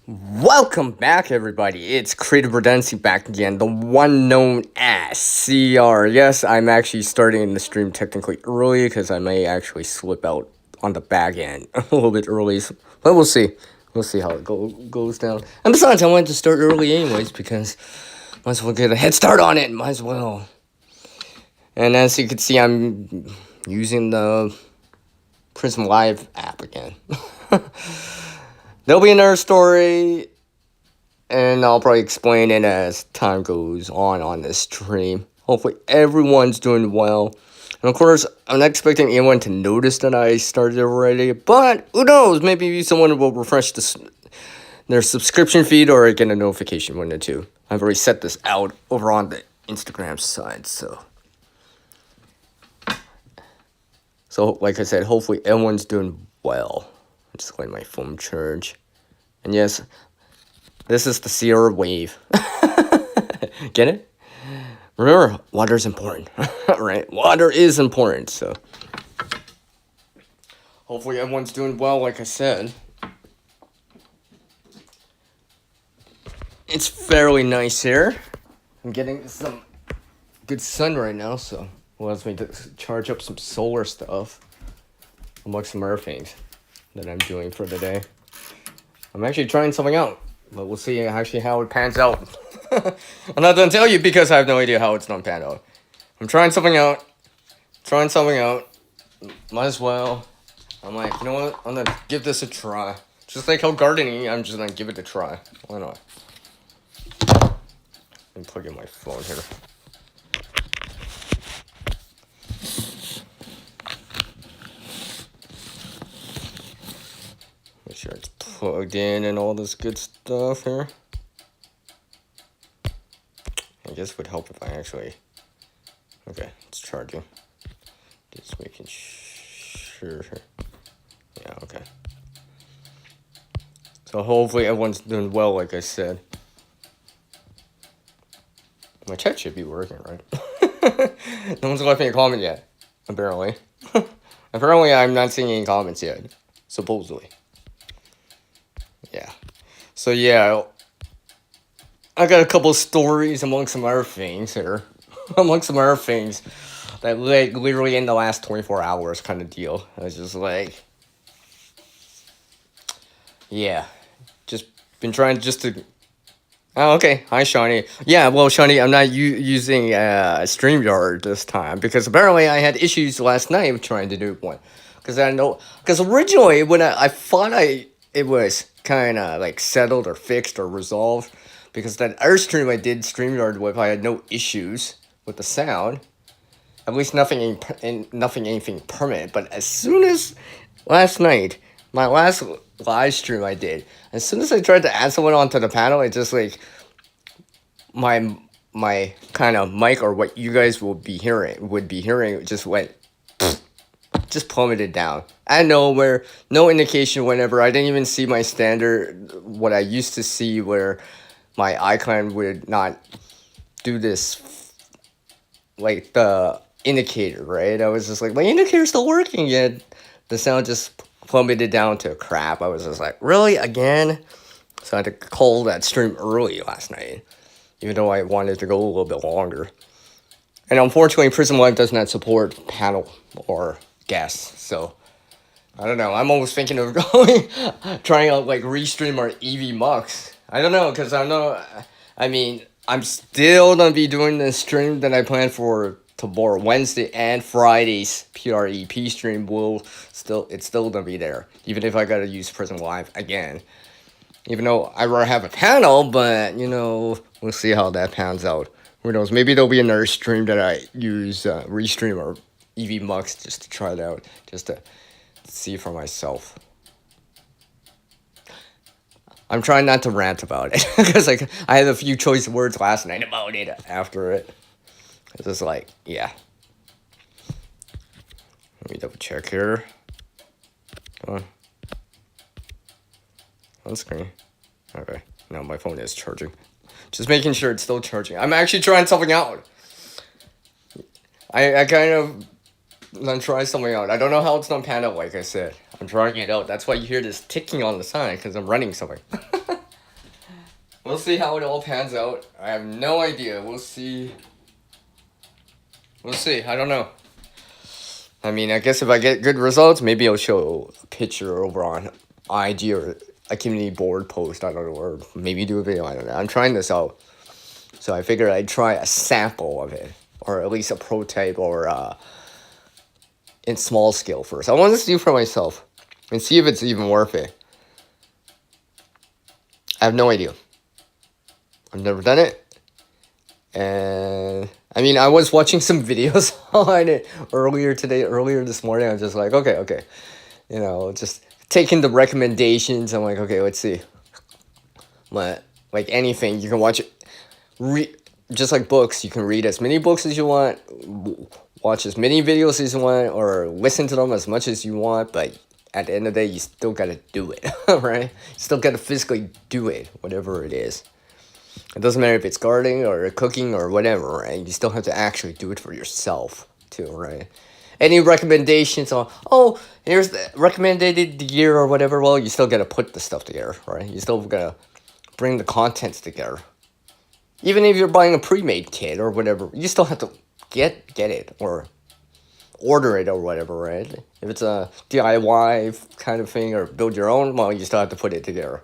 Welcome back, everybody. It's Creative Redundancy back again, the one known as CR. Yes, I'm actually starting the stream technically early because I may actually slip out on the back end a little bit early, but we'll see. We'll see how it goes down. And besides, I wanted to start early anyways because might as well get a head start on it. Might as well. And as you can see, I'm using the Prism Live app again. There'll be another story, and I'll probably explain it as time goes on this stream. Hopefully everyone's doing well. And of course, I'm not expecting anyone to notice that I started already, but who knows, maybe someone will refresh their subscription feed or get a notification, one or two. I've already set this out over on the Instagram side, so like I said, hopefully everyone's doing well. I'm just letting my phone charge. And yes, this is the Sierra wave. Get it? Remember, water is important, right? Water is important, so hopefully everyone's doing well, like I said. It's fairly nice here. I'm getting some good sun right now, so allows me to charge up some solar stuff amongst some other things that I'm doing for the day. I'm actually trying something out, but we'll see actually how it pans out. I'm not gonna tell you because I have no idea how it's gonna pan out. I'm trying something out. Might as well. I'm like, you know what? I'm gonna give this a try. Just like how gardening, I'm just gonna give it a try. Why not? Let me plug in my phone here. Make sure it's plugged in and all this good stuff here. I guess it would help if I actually... Okay, it's charging. Just making sure. Yeah, okay. So hopefully everyone's doing well, like I said. My chat should be working, right? No one's left me a comment yet, apparently. Apparently I'm not seeing any comments yet, supposedly. Yeah. So yeah, I got a couple stories among some other things here. Among some other things that like literally in the last 24 hours kind of deal. I was just like, yeah, just been trying just to... Oh, okay. Hi, Shawnee. Yeah, well, Shawnee, I'm not using StreamYard this time because apparently I had issues last night with trying to do one. Because originally when I thought it was kind of like settled or fixed or resolved because that other stream I did StreamYard with, I had no issues with the sound. At least nothing anything permanent. But as soon as last night, my last live stream I did, as soon as I tried to add someone onto the panel, it just like my kind of mic or what you guys would be hearing just went just plummeted down. I know where no indication whenever I didn't even see my standard what I used to see where my icon would not do this like the indicator, right? I was just like, my indicator's still working yet the sound just plummeted down to crap. I was just like, really? Again? So I had to call that stream early last night, even though I wanted to go a little bit longer. And unfortunately, Prism Live does not support panel or guests, so I don't know. I'm almost thinking of trying out like Restream or EV Mux. I don't know, because I'm still gonna be doing the stream that I planned for tomorrow, Wednesday and Friday's PREP stream it's still gonna be there, even if I gotta use Prism Live again. Even though I already have a panel, but we'll see how that pans out. Who knows? Maybe there'll be another stream that I use Restream or EV Mux just to try it out, just to see for myself. I'm trying not to rant about it because like I had a few choice words last night about it after it. It's just like, yeah. Let me double check here. On screen. Okay. No, my phone is charging. Just making sure it's still charging. I'm actually trying something out. I kind of I'm trying something out. I don't know how it's pan out, like I said. I'm trying it out. That's why you hear this ticking on the side, because I'm running something. We'll see how it all pans out. I have no idea. We'll see. We'll see. I don't know. I mean, I guess if I get good results, maybe I'll show a picture over on IG or a community board post. I don't know, or maybe do a video. I don't know. I'm trying this out, so I figured I'd try a sample of it, or at least a prototype, or in small scale first. I want to see for myself and see if it's even worth it. I have no idea. I've never done it. And I mean, I was watching some videos on it earlier this morning. I was just like, okay. You know, just taking the recommendations. I'm like, okay, let's see. But like anything, you can watch it. Just like books, you can read as many books as you want, watch as many videos as you want, or listen to them as much as you want. But at the end of the day, you still gotta do it, right? You still gotta physically do it, whatever it is. It doesn't matter if it's gardening or cooking or whatever, right? You still have to actually do it for yourself, too, right? Any recommendations on, oh, here's the recommended gear or whatever, well, you still gotta put the stuff together, right? You still gotta bring the contents together. Even if you're buying a pre-made kit or whatever, you still have to get it or order it or whatever, right? If it's a DIY kind of thing or build your own, well, you still have to put it together.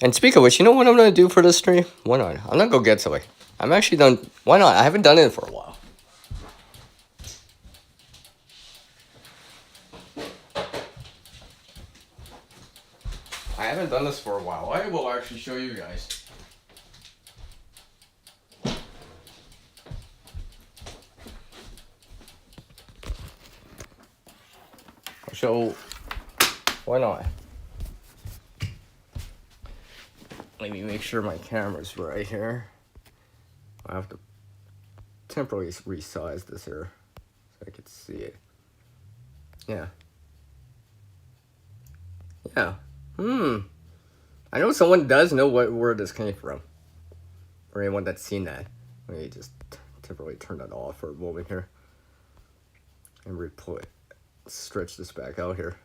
And speak of which, you know what I'm going to do for this stream? Why not? I'm going to go get something. I'm actually done. Why not? I haven't done it for a while. I haven't done this for a while. I will actually show you guys. So, why not? Let me make sure my camera's right here. I have to temporarily resize this here so I can see it. Yeah. I know someone does know where this came from. For anyone that's seen that. Let me just temporarily turn that off for a moment here. And stretch this back out here.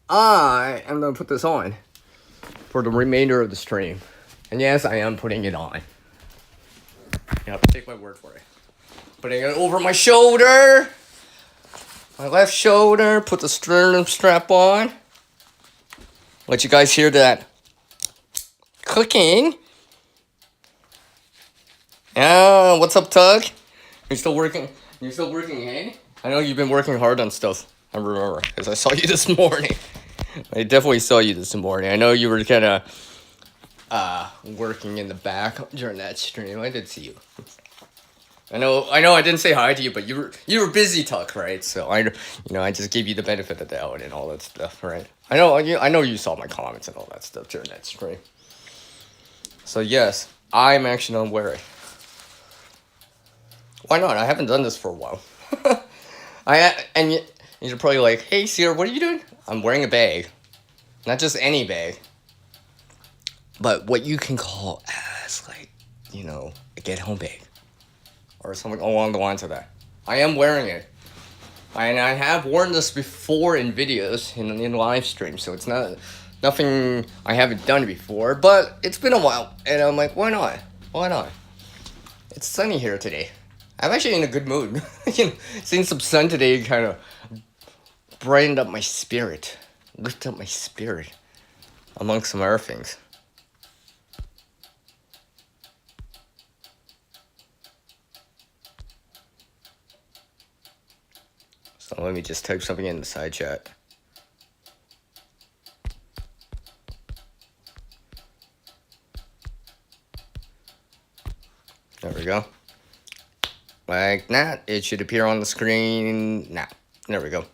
I am going to put this on for the remainder of the stream. And yes, I am putting it on. You have to take my word for it. Putting it over my shoulder. My left shoulder. Put the sternum strap on. Let you guys hear that clicking. Yeah, what's up, Tug? You're still working, eh? I know you've been working hard on stuff. I remember, because I saw you this morning. I definitely saw you this morning. I know you were kind of working in the back during that stream. I did see you. I know. I didn't say hi to you, but you were busy, Tuck, right? So I just gave you the benefit of the doubt and all that stuff, right? I know you saw my comments and all that stuff during that stream. So yes, I'm actually not wearing. Why not? I haven't done this for a while. And you're probably like, hey, Sierra, what are you doing? I'm wearing a bag. Not just any bag. But what you can call as, like, a get-home bag. Or something along the lines of that. I am wearing it. And I have worn this before in videos, in live streams. So it's nothing I haven't done before. But it's been a while. And I'm like, why not? Why not? It's sunny here today. I'm actually in a good mood. Seeing some sun today kind of brightened up my spirit. Lifted up my spirit. Among some other things. So let me just type something in the side chat. There we go. Like that. It should appear on the screen now. There we go.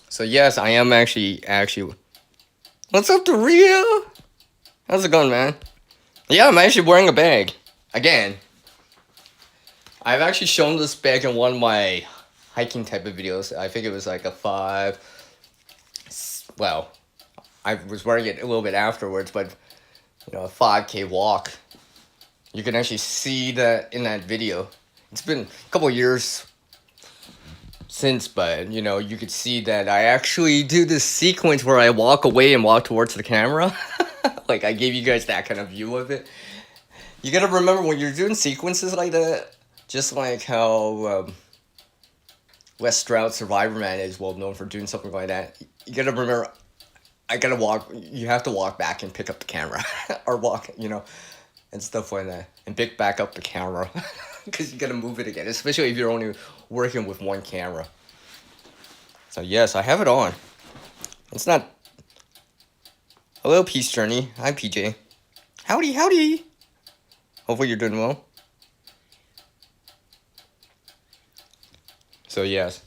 So yes, I am actually. What's up, Rio? How's it going, man? Yeah, I'm actually wearing a bag. Again. I've actually shown this bag in one of my hiking type of videos. I think it was like a well, I was wearing it a little bit afterwards, but a 5K walk. You can actually see that in that video. It's been a couple years since, but you know, you could see that I actually do this sequence where I walk away and walk towards the camera. Like I gave you guys that kind of view of it. You gotta remember when you're doing sequences like that, just like how Les Stroud Survivor Man is well known for doing something like that. You gotta remember, I gotta walk. You have to walk back and pick up the camera, or walk, you know, and stuff like that, and pick back up the camera, because you gotta move it again, especially if you're only working with one camera. So yes, I have it on. It's not. Hello, Peace Journey. Hi, PJ. Howdy, howdy. Hopefully you're doing well. So yes.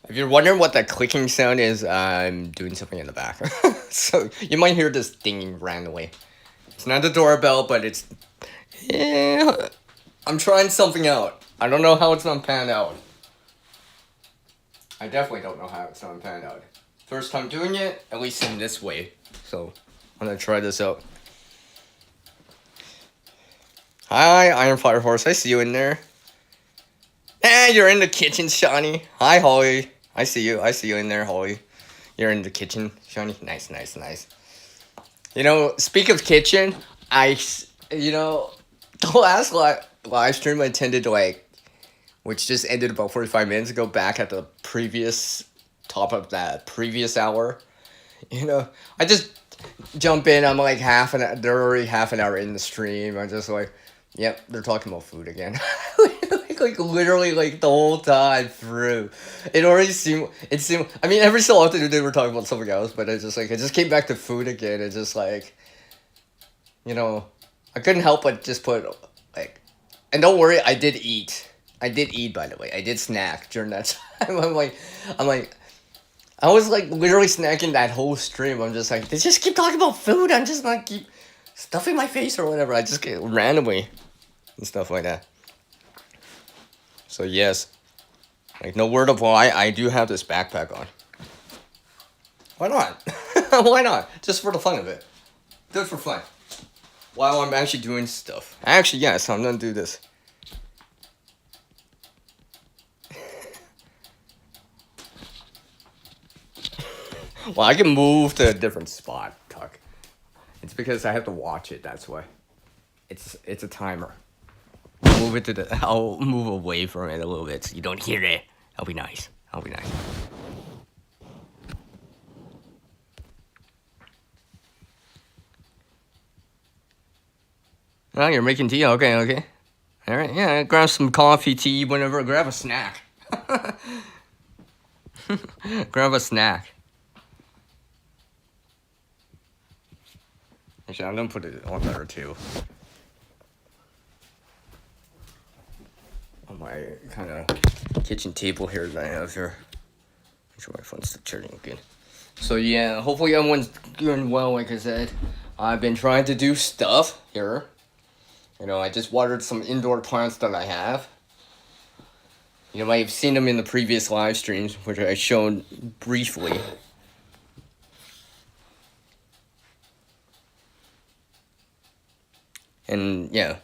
If you're wondering what that clicking sound is, I'm doing something in the back. So you might hear this dinging randomly. It's not the doorbell, but it's... Yeah, I'm trying something out. I don't know how it's gonna pan out. I definitely don't know how it's gonna pan out. First time doing it, at least in this way. So I'm gonna try this out. Hi, Iron Fire Horse. I see you in there. You're in the kitchen, Shawnee. Hi, Holly. I see you. I see you in there, Holly. You're in the kitchen, Shawnee. Nice, nice, nice. You know, speak of kitchen, the last live stream I attended, which just ended about 45 minutes ago, back at the previous, top of that previous hour. You know, I just jump in, I'm like they're already half an hour in the stream. I'm just like, yep, they're talking about food again. like literally like the whole time through. It seemed, I mean, every so often they were talking about something else, but it's just like, it just came back to food again. It's just like, you know, I couldn't help but just put, like, and don't worry, I did eat, by the way. I did snack during that time. I'm like, I was like literally snacking that whole stream. I'm just like, they just keep talking about food. I'm just like, keep stuffing my face or whatever. I just get randomly and stuff like that. So yes, like no word of lie, I do have this backpack on. Why not? Why not? Just for the fun of it. Do it for fun. While I'm actually doing stuff. Actually, yes, I'm gonna do this. Well, I can move to a different spot, Tuck. It's because I have to watch it, that's why. It's a timer. I'll move away from it a little bit so you don't hear it. That'll be nice. Oh, you're making tea? Okay. Alright, yeah, grab some coffee, tea, whatever. Grab a snack. Grab a snack. Actually, I'm gonna put it on there too. On my kind of kitchen table here that I have here. Make sure my phone's still charging good. So yeah, hopefully everyone's doing well. Like I said, I've been trying to do stuff here. You know, I just watered some indoor plants that I have. You might have seen them in the previous live streams, which I shown briefly. And yeah,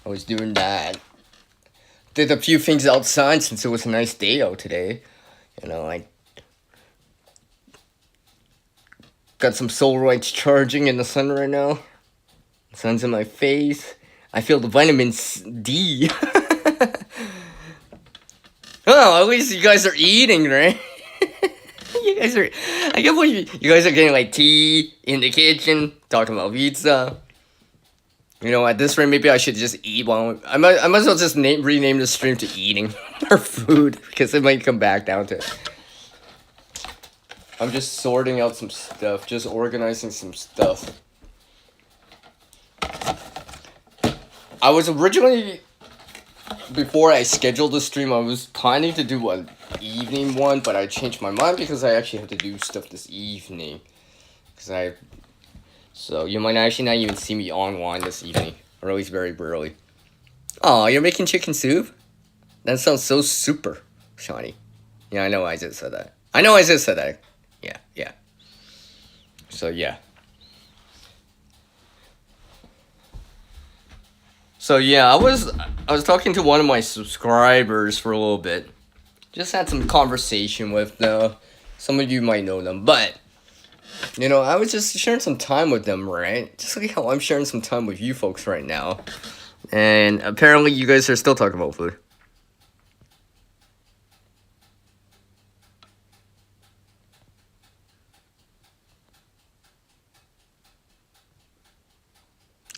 I was doing that. Did a few things outside since it was a nice day out today. You know, I got some solar lights charging in the sun right now. The sun's in my face. I feel the vitamin D. Oh, at least you guys are eating, right? I can't believe you guys are getting like tea in the kitchen, talking about pizza. You know, at this rate, maybe I should just eat I might as well just rename the stream to eating or food, because it might come back down to it. I'm just sorting out some stuff, just organizing some stuff. I was originally, before I scheduled the stream, I was planning to do an evening one, but I changed my mind because I actually have to do stuff this evening. So you might actually not even see me online this evening, or at least very rarely. Oh, you're making chicken soup? That sounds so super, Shawnee. Yeah, I know I just said that. Yeah. So yeah. So yeah, I was talking to one of my subscribers for a little bit, just had some conversation with some of you might know them, but I was just sharing some time with them, right? Just like how I'm sharing some time with you folks right now, and apparently you guys are still talking about food.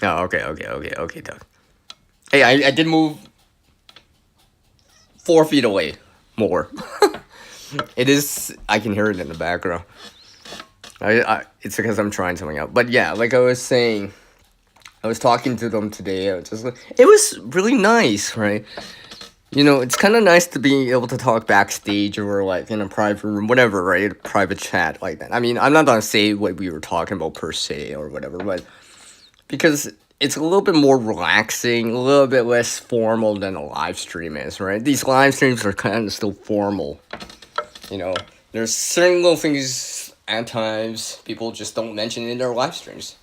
Oh, okay, Doug. Hey, I did move 4 feet away more. It is. I can hear it in the background. It's because I'm trying something out. But yeah, like I was saying, I was talking to them today. I was just like, it was really nice, right? It's kind of nice to be able to talk backstage or like in a private room, whatever, right? A private chat like that. I mean, I'm not gonna say what we were talking about per se or whatever, but because it's a little bit more relaxing, a little bit less formal than a live stream is, right? These live streams are kind of still formal. There's certain little things at times people just don't mention in their live streams.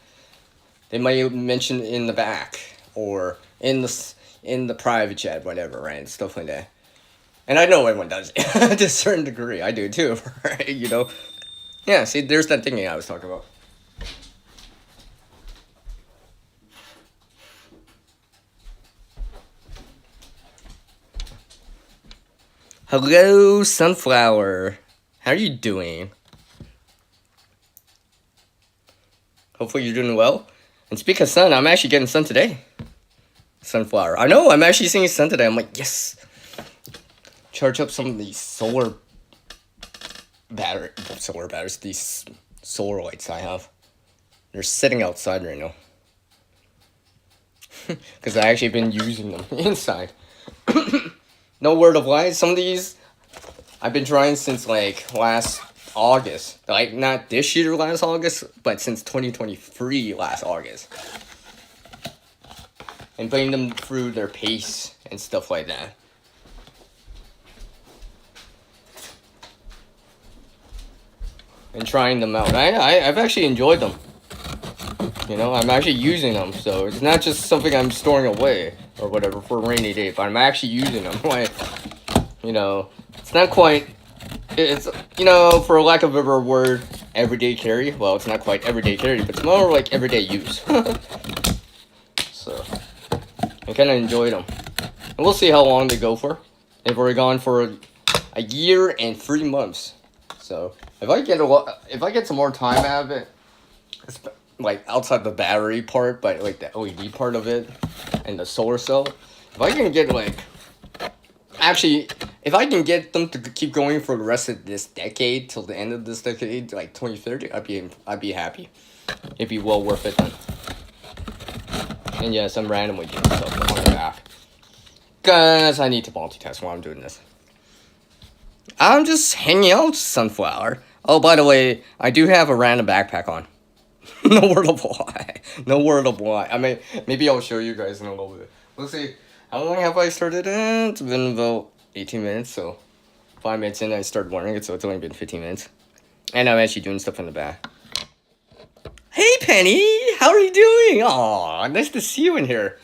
They might mention in the back or in the private chat, whatever, right? Stuff like that. And I know everyone does it to a certain degree. I do too, right? Yeah, see, there's that thing I was talking about. Hello, Sunflower. How are you doing? Hopefully you're doing well. And speaking of sun, I'm actually getting sun today. Sunflower. I know, I'm actually seeing sun today. I'm like, yes. Charge up some of these solar batteries, these solar lights I have. They're sitting outside right now. Because I actually been using them inside. No word of lies, some of these I've been trying since like last August. Like not this year last August, but since 2023 last August. And putting them through their pace and stuff like that. And trying them out. I've actually enjoyed them. I'm actually using them, so it's not just something I'm storing away or whatever for a rainy day, but I'm actually using them. Like, it's not quite, it's, for lack of a better word, everyday carry. Well, it's not quite everyday carry, but it's more like everyday use. So, I kind of enjoy them. And we'll see how long they go for. They've already gone for a year and 3 months. So, if I get some more time out of it, like outside the battery part, but like the LED part of it and the solar cell, if I can get if I can get them to keep going for the rest of this decade till the end of this decade, like 2030, I'd be happy. It'd be well worth it then. And yes, I'm randomly doing stuff on the back. Cause I need to multitask while I'm doing this. I'm just hanging out, Sunflower. Oh, by the way, I do have a random backpack on. No word of lie. No word of lie. I mean, maybe I'll show you guys in a little bit. Let's see. How long have I started in? It's been about 18 minutes, so 5 minutes in I started wearing it, so it's only been 15 minutes. And I'm actually doing stuff in the back. Hey, Penny! How are you doing? Aw, nice to see you in here.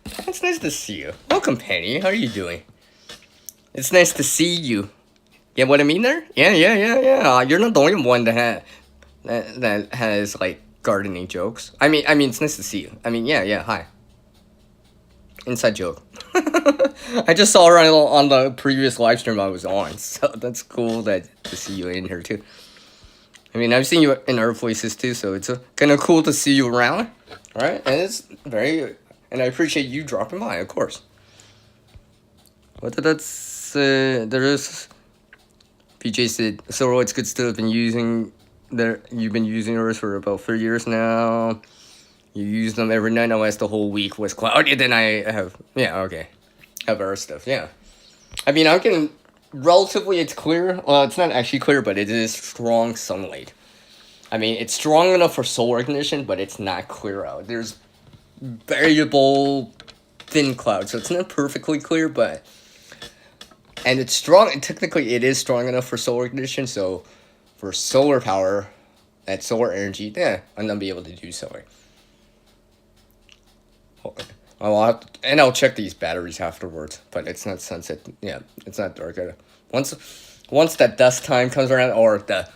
It's nice to see you. Welcome, Penny. How are you doing? It's nice to see you. Get what I mean there? Yeah. You're not the only one that has like gardening jokes. I mean, it's nice to see you. I mean, yeah. Hi. Inside joke. I just saw her on the previous live stream I was on, so that's cool to see you in here too. I mean, I've seen you in other places too, so it's kind of cool to see you around. All right, and I appreciate you dropping by, of course. What did that say? There is. PJ said, so it's good stuff. You've been using yours for about 3 years now. You use them every night unless the whole week was cloudy. Then I have other stuff. Yeah, I mean, I can relatively. It's clear. Well, it's not actually clear, but it is strong sunlight. I mean, it's strong enough for solar ignition, but it's not clear out. There's variable thin clouds, so it's not perfectly clear, but. And it's strong, and technically it is strong enough for solar ignition, so for solar power, that solar energy, I'm gonna be able to do so. I'll check these batteries afterwards, but it's not sunset. Yeah, it's not dark. Once once that dusk time comes around, or the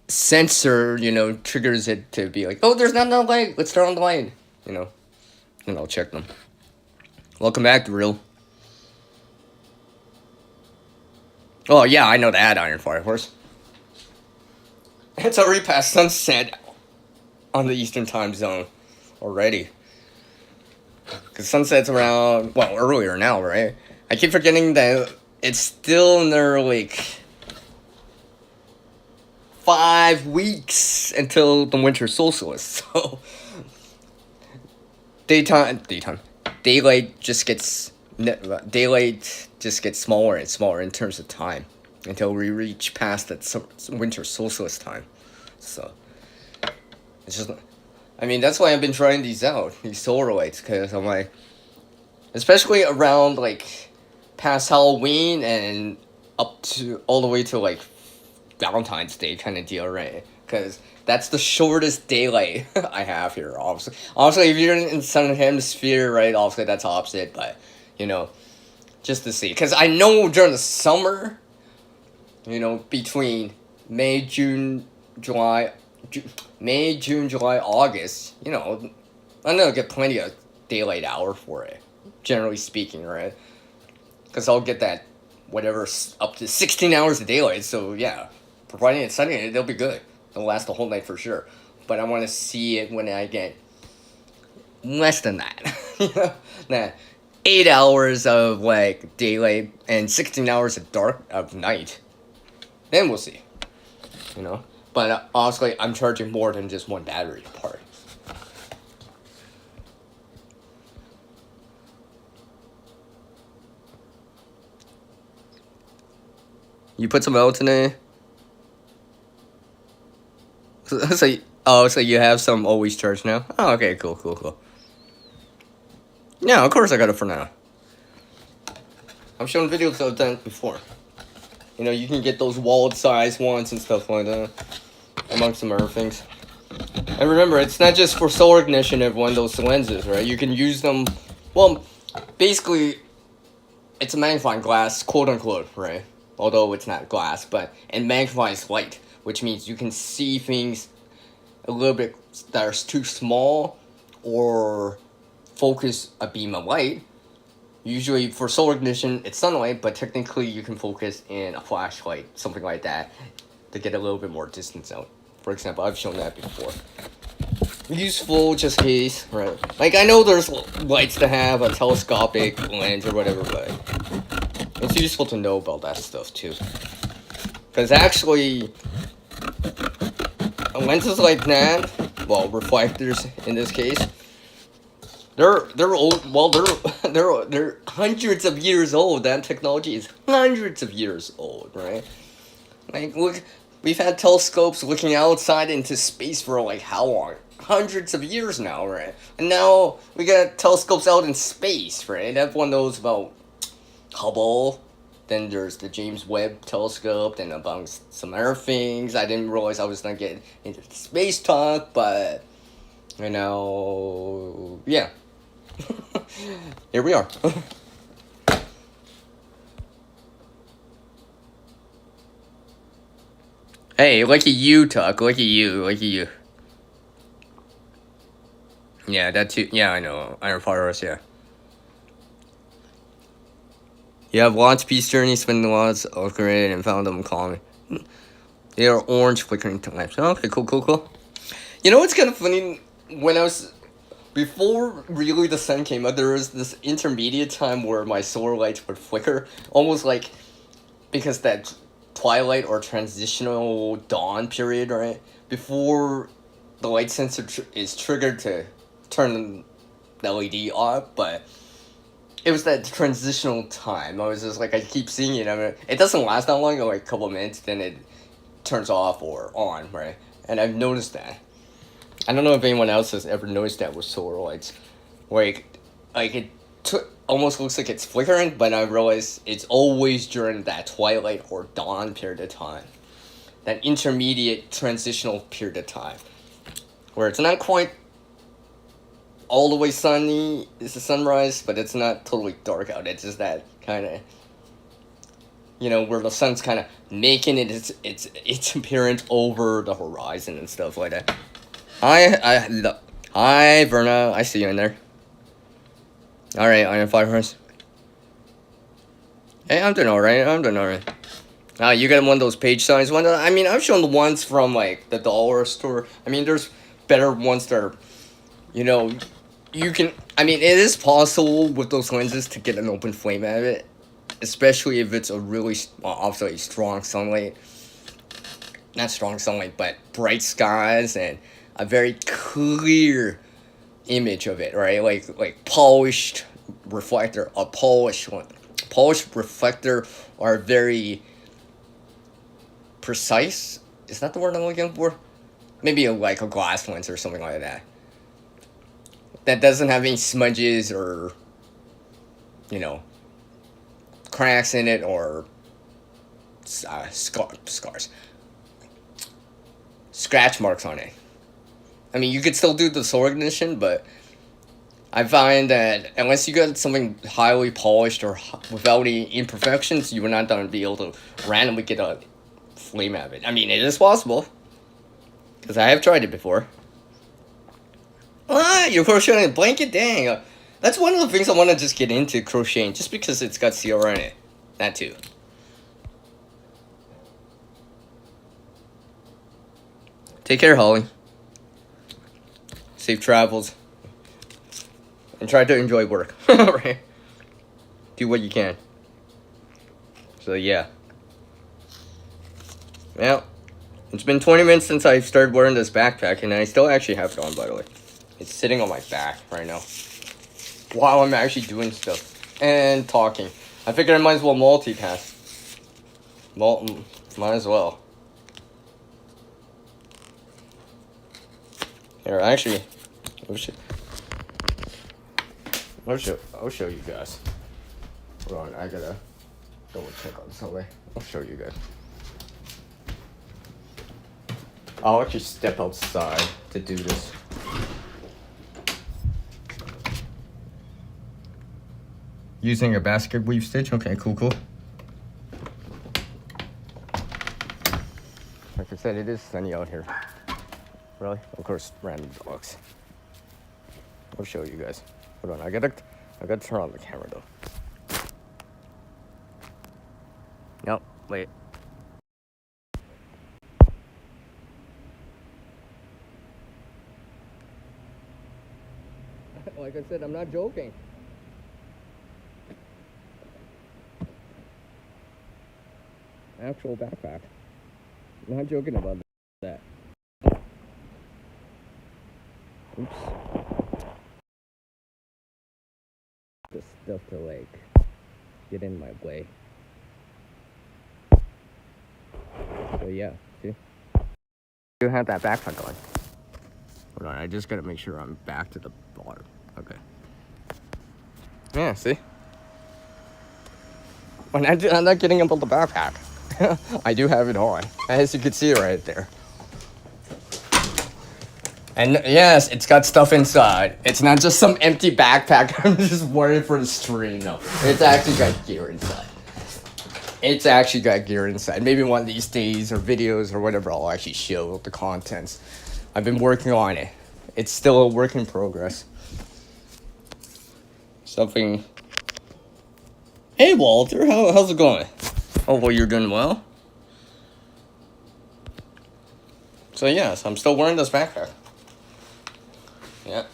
sensor, triggers it to be like, oh, there's not enough light. Let's turn on the light. You know, and I'll check them. Welcome back, Real. Oh yeah, I know that Iron Fire Horse. It's already past sunset on the Eastern Time Zone already. Because sunset's around, well, earlier now, right? I keep forgetting that it's still in there, like, 5 weeks until the winter solstice. So, daylight just gets smaller and smaller in terms of time until we reach past that winter solstice time. So, it's just, I mean, that's why I've been trying these out, these solar lights, because I'm like, especially around, like, past Halloween and up to, all the way to, like, Valentine's Day kind of deal, right? Because that's the shortest daylight I have here, obviously. Obviously, if you're in the southern hemisphere, right, obviously that's opposite, but, just to see. Because I know during the summer, between May, June, July, August, I know I'll get plenty of daylight hour for it, generally speaking, right? Because I'll get that, whatever, up to 16 hours of daylight, so yeah, providing it's sunny, it'll be good. It'll last the whole night for sure. But I want to see it when I get less than that. That 8 hours of, like, daylight and 16 hours of night. Then we'll see, But honestly, I'm charging more than just one battery part. You put some out today? So you have some always charged now? Oh, okay, cool. Yeah, of course I got it for now. I'm showing videos I've done before. You can get those walled size ones and stuff like that, amongst some other things. And remember, it's not just for solar ignition, everyone, those lenses, right? You can use them, well, basically, it's a magnifying glass, quote unquote, right? Although it's not glass, but it magnifies light, which means you can see things a little bit that are too small or focus a beam of light. Usually for solar ignition, it's sunlight, but technically you can focus in a flashlight, something like that, to get a little bit more distance out. For example, I've shown that before. Useful just in case, right? Like, I know there's lights that have a telescopic lens or whatever, but it's useful to know about that stuff too. Because actually, lenses like that, well, reflectors in this case, they're old. Well, they're hundreds of years old. That technology is hundreds of years old, right? Like, look, we've had telescopes looking outside into space for like how long? Hundreds of years now, right? And now we got telescopes out in space, right? Everyone knows about Hubble. Then there's the James Webb telescope, and amongst some other things. I didn't realize I was gonna get into space talk, but yeah. Here we are. Hey, lucky you, Tuck. Lucky you. Yeah, that too. Yeah, I know. Iron Forest, yeah. You have lots of peace journeys, spending lots of grid, and found them calming. They are orange flickering times. Okay, cool. It's kind of funny? When I was, before really the sun came out, there was this intermediate time where my solar lights would flicker, almost like, because that twilight or transitional dawn period, right? Before the light sensor is triggered to turn the LED off, but it was that transitional time. I was just like, I keep seeing it. I mean, it doesn't last that long, like a couple of minutes, then it turns off or on, right? And I've noticed that. I don't know if anyone else has ever noticed that with solar lights. Like it almost looks like it's flickering, but I realize it's always during that twilight or dawn period of time. That intermediate transitional period of time. Where it's not quite all the way sunny, it's a sunrise, but it's not totally dark out. It's just that kind of, you know, where the sun's kind of making its appearance over the horizon and stuff like that. Hi, Verna. I see you in there. All right, Iron Firehorse. Hey, I'm doing all right. You got one of those page signs. I mean, I've shown the ones from like the dollar store. I mean, there's better ones that are, you know, you can. I mean, it is possible with those lenses to get an open flame out of it, especially if it's a really obviously strong sunlight. Not strong sunlight, but bright skies and a very clear image of it, right? Like polished reflector, a polished one. Polished reflector are very precise. Is that the word I'm looking for? Maybe like a glass lens or something like that. That doesn't have any smudges or, you know, cracks in it or scars. Scratch marks on it. I mean, you could still do the solar ignition, but I find that unless you got something highly polished or without any imperfections, you are not going to be able to randomly get a flame out of it. I mean, it is possible, because I have tried it before. Ah, you're crocheting a blanket? Dang. That's one of the things I want to just get into, crocheting, just because it's got CR in it. That too. Take care, Holly. Safe travels. And try to enjoy work. Right? Do what you can. So, yeah. Well, it's been 20 minutes since I started wearing this backpack, and I still actually have it on, by the way. It's sitting on my back right now. While I'm actually doing stuff. And talking. I figured I might as well multitask. Might as well. Here, actually, I'll show you guys. Hold on, I gotta double check on something. I'll show you guys. I'll actually step outside to do this. Using a basket weave stitch? Okay, cool. Like I said, it is sunny out here. Really? Of course, random dogs. I'll show you guys. Hold on, I gotta turn on the camera though. Nope, wait. Like I said, I'm not joking. Actual backpack. I'm not joking about that. Oops. This stuff to like get in my way. So yeah, see? You have that backpack on. Hold on, I just gotta make sure I'm back to the bottom. Okay. Yeah, see? When I'm not getting about the backpack. I do have it on, as you can see right there. And yes, it's got stuff inside. It's not just some empty backpack I'm just wearing for the stream. No, it's actually got gear inside. Maybe one of these days or videos or whatever, I'll actually show the contents. I've been working on it. It's still a work in progress. Something. Hey, Walter, how's it going? Oh, well, you're doing well. So yes, I'm still wearing this backpack. Yeah.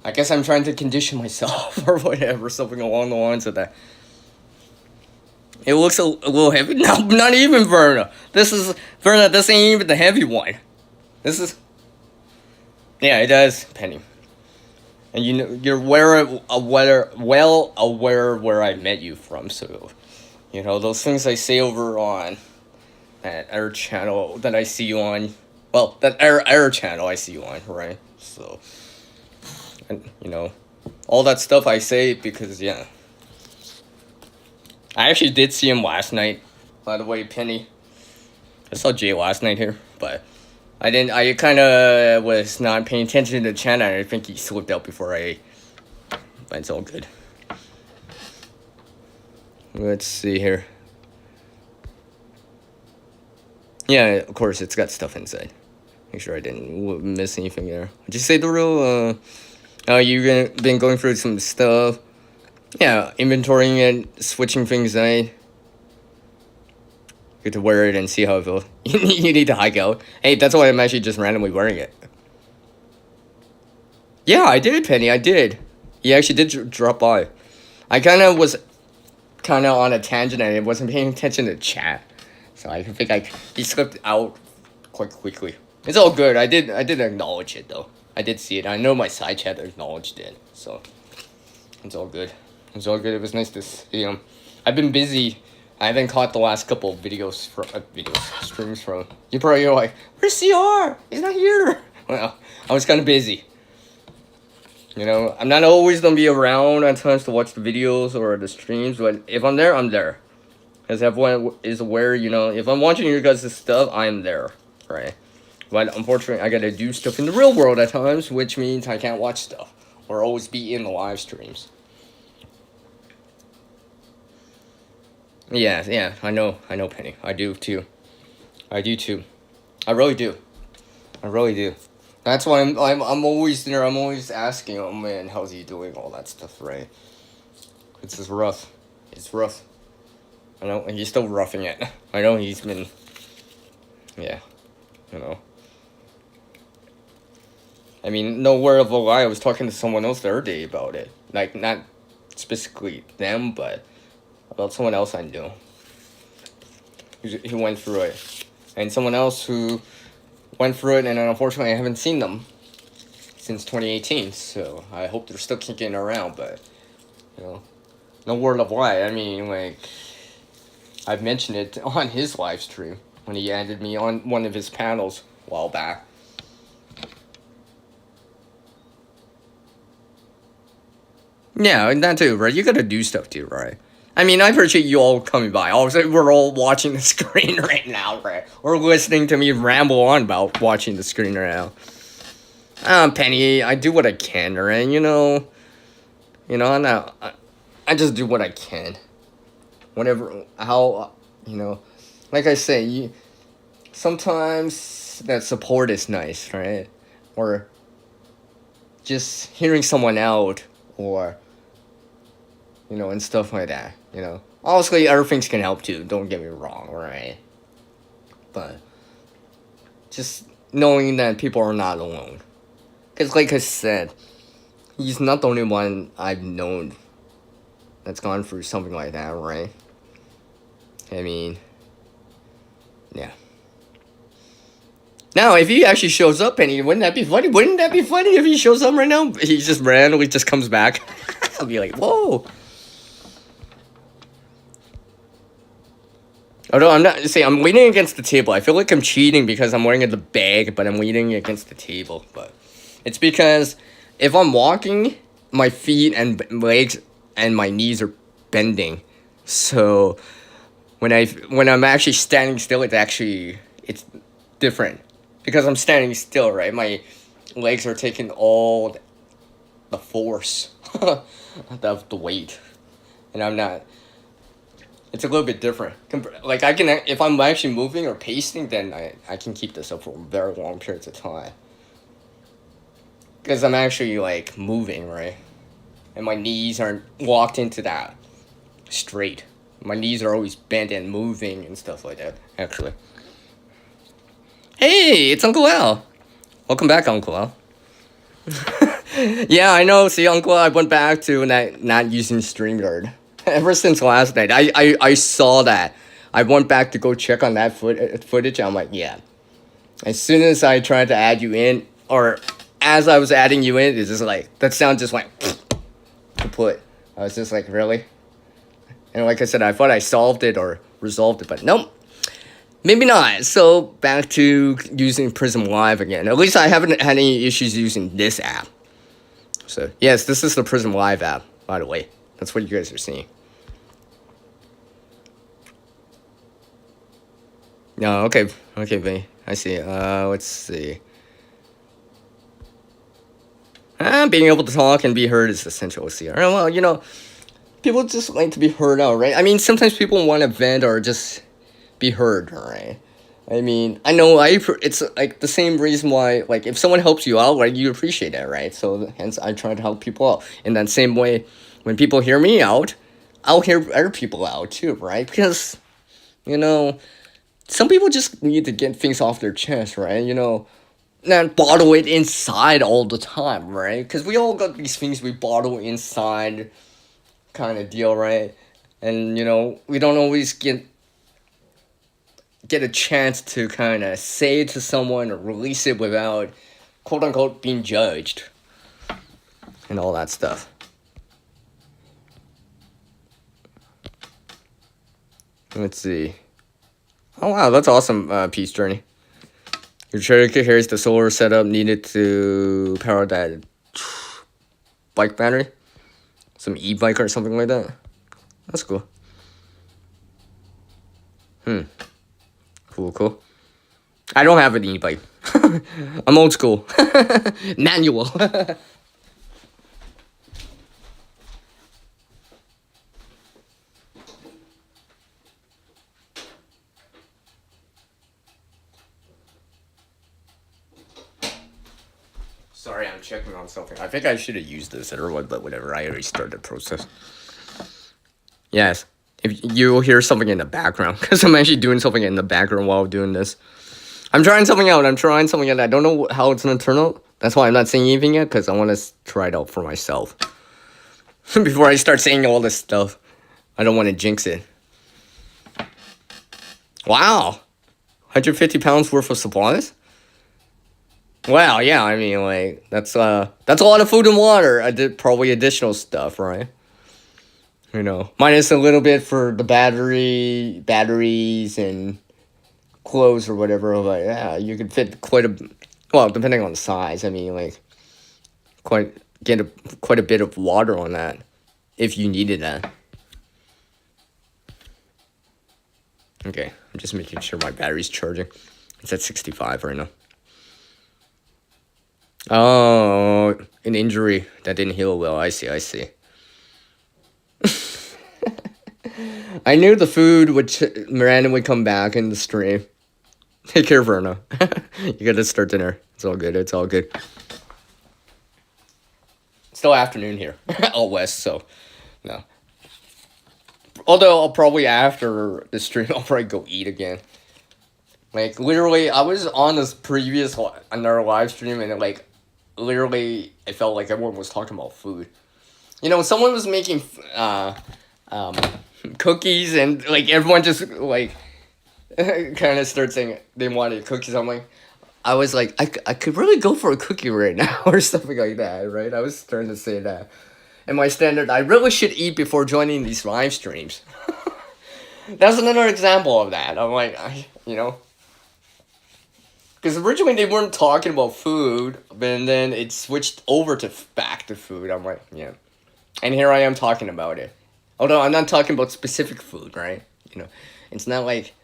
I guess I'm trying to condition myself or whatever, something along the lines of that. It looks a little heavy. No, not even Verna. This ain't even the heavy one. This is... Yeah, it does, Penny. And you know, you're well aware where I met you from, so... You know, those things I say over on that other channel that I see you on... Well, that other channel I see you on, right? So... And, you know, all that stuff I say because, yeah. I actually did see him last night, by the way, Penny. I saw Jay last night here, but I kind of was not paying attention to the channel, and I think he slipped out before I ate. But it's all good. Let's see here. Yeah, of course, it's got stuff inside. Make sure I didn't miss anything there. Did you say the real? Been going through some stuff. Yeah, inventorying it, switching things out. Get to wear it and see how it feels. You need to hike out. Hey, that's why I'm actually just randomly wearing it. Yeah, I did, Penny. I did. He actually did drop by. I kind of was on a tangent and I wasn't paying attention to chat, so I think he slipped out quite quickly. It's all good. I did acknowledge it though. I did see it. I know my side chat acknowledged it, so it's all good. It's all good. It was nice to see him. I've been busy. I haven't caught the last couple of videos streams from. You probably are like, where's CR? He's not here. Well, I was kind of busy. You know, I'm not always gonna be around at times to watch the videos or the streams, but if I'm there, I'm there. As everyone is aware, you know, if I'm watching your guys' stuff, I'm there, right? But unfortunately, I gotta do stuff in the real world at times, which means I can't watch stuff or always be in the live streams. Yeah, I know, Penny. I do too. I really do. I really do. That's why I'm always there. I'm always asking, oh man, how's he doing? All that stuff, right? It's just rough. It's rough. I know, and he's still roughing it. I know he's been. Yeah, you know. I mean, no word of a lie. I was talking to someone else the other day about it. Like, not specifically them, but about someone else I knew. Who went through it, and someone else who went through it, and unfortunately I haven't seen them since 2018, so I hope they're still kicking around, but, you know, no word of lie. I mean, like, I've mentioned it on his live stream when he added me on one of his panels a while back. Yeah, and that too, right? You gotta do stuff too, right? I mean, I appreciate you all coming by. Also, we're all watching the screen right now, right? Or listening to me ramble on about watching the screen right now. Penny, I do what I can, right? You know, I just do what I can. Whatever, how, you know, like I say, sometimes that support is nice, right? Or just hearing someone out, or, you know, and stuff like that, you know. Honestly, other things can help too, don't get me wrong, right? But just knowing that people are not alone. Because like I said, he's not the only one I've known that's gone through something like that, right? I mean, yeah. Now, if he actually shows up, Penny, wouldn't that be funny? Wouldn't that be funny if he shows up right now? He just randomly just comes back. I'll be like, whoa. Although I'm leaning against the table. I feel like I'm cheating because I'm wearing the bag, but I'm leaning against the table. But it's because if I'm walking, my feet and legs and my knees are bending. So when I'm actually standing still, it's different because I'm standing still, right? My legs are taking all the force of the weight, and I'm not. It's a little bit different. Like I can, if I'm actually moving or pacing, then I can keep this up for very long periods of time. Because I'm actually like moving, right? And my knees aren't locked into that straight. My knees are always bent and moving and stuff like that, actually. Hey, it's Uncle Al. Welcome back, Uncle Al. Yeah, I know. See, Uncle Al, I went back to not using StreamYard. Ever since last night, I saw that. I went back to go check on that footage. I'm like, yeah. As soon as I tried to add you in, or as I was adding you in, it's just like, that sound just went kaput. I was just like, really? And like I said, I thought I solved it or resolved it, but nope. Maybe not. So back to using Prism Live again. At least I haven't had any issues using this app. So yes, this is the Prism Live app, by the way. That's what you guys are seeing. No, okay, Vinny. I see. Let's see. Being able to talk and be heard is essential. See, well, you know, people just like to be heard out, right? I mean, sometimes people want to vent or just be heard, right? I mean, I know it's like the same reason why, like, if someone helps you out, like, you appreciate that, right? So hence I try to help people out. In that same way, when people hear me out, I'll hear other people out too, right? Because, you know, some people just need to get things off their chest, right? Not bottle it inside all the time, right? Because we all got these things we bottle inside, kind of deal, right? And we don't always get a chance to kind of say it to someone or release it without, quote unquote, being judged and all that stuff. Let's see. Oh wow, that's awesome, Peace Journey. Your character carries the solar setup needed to power that bike battery, some e-bike or something like that. That's cool. Cool. I don't have an e-bike. I'm old school. Manual. Sorry, I'm checking on something. I think I should have used this or what, but whatever. I already started the process. Yes. If you'll hear something in the background, because I'm actually doing something in the background while doing this. I'm trying something out. I don't know how it's going to turn out. That's why I'm not saying anything yet, because I want to try it out for myself. Before I start saying all this stuff. I don't want to jinx it. Wow. 150 pounds worth of supplies? Wow, yeah, I mean, like, that's a lot of food and water. I did probably additional stuff, right? Minus a little bit for the batteries and clothes or whatever. But yeah, you could fit well, depending on the size. I mean, like, quite a bit of water on that if you needed that. Okay, I'm just making sure my battery's charging. It's at 65 right now. Oh, an injury that didn't heal well. I see. I knew the food would randomly come back in the stream. Take care, Verna. You gotta start dinner. It's all good. It's still afternoon here. All west, so no. Although I'll probably after the stream, I'll probably go eat again. Like, literally, I was on this previous another live stream, and like, literally, it felt like everyone was talking about food. Someone was making cookies, and like everyone just like kind of started saying they wanted cookies. I was like, I could really go for a cookie right now or something like that, right? I was starting to say that. And my standard, I really should eat before joining these live streams. That's another example of that. I'm like, because originally they weren't talking about food, but then it switched over to back to food. I'm like, yeah. And here I am talking about it. Although I'm not talking about specific food, right? It's not like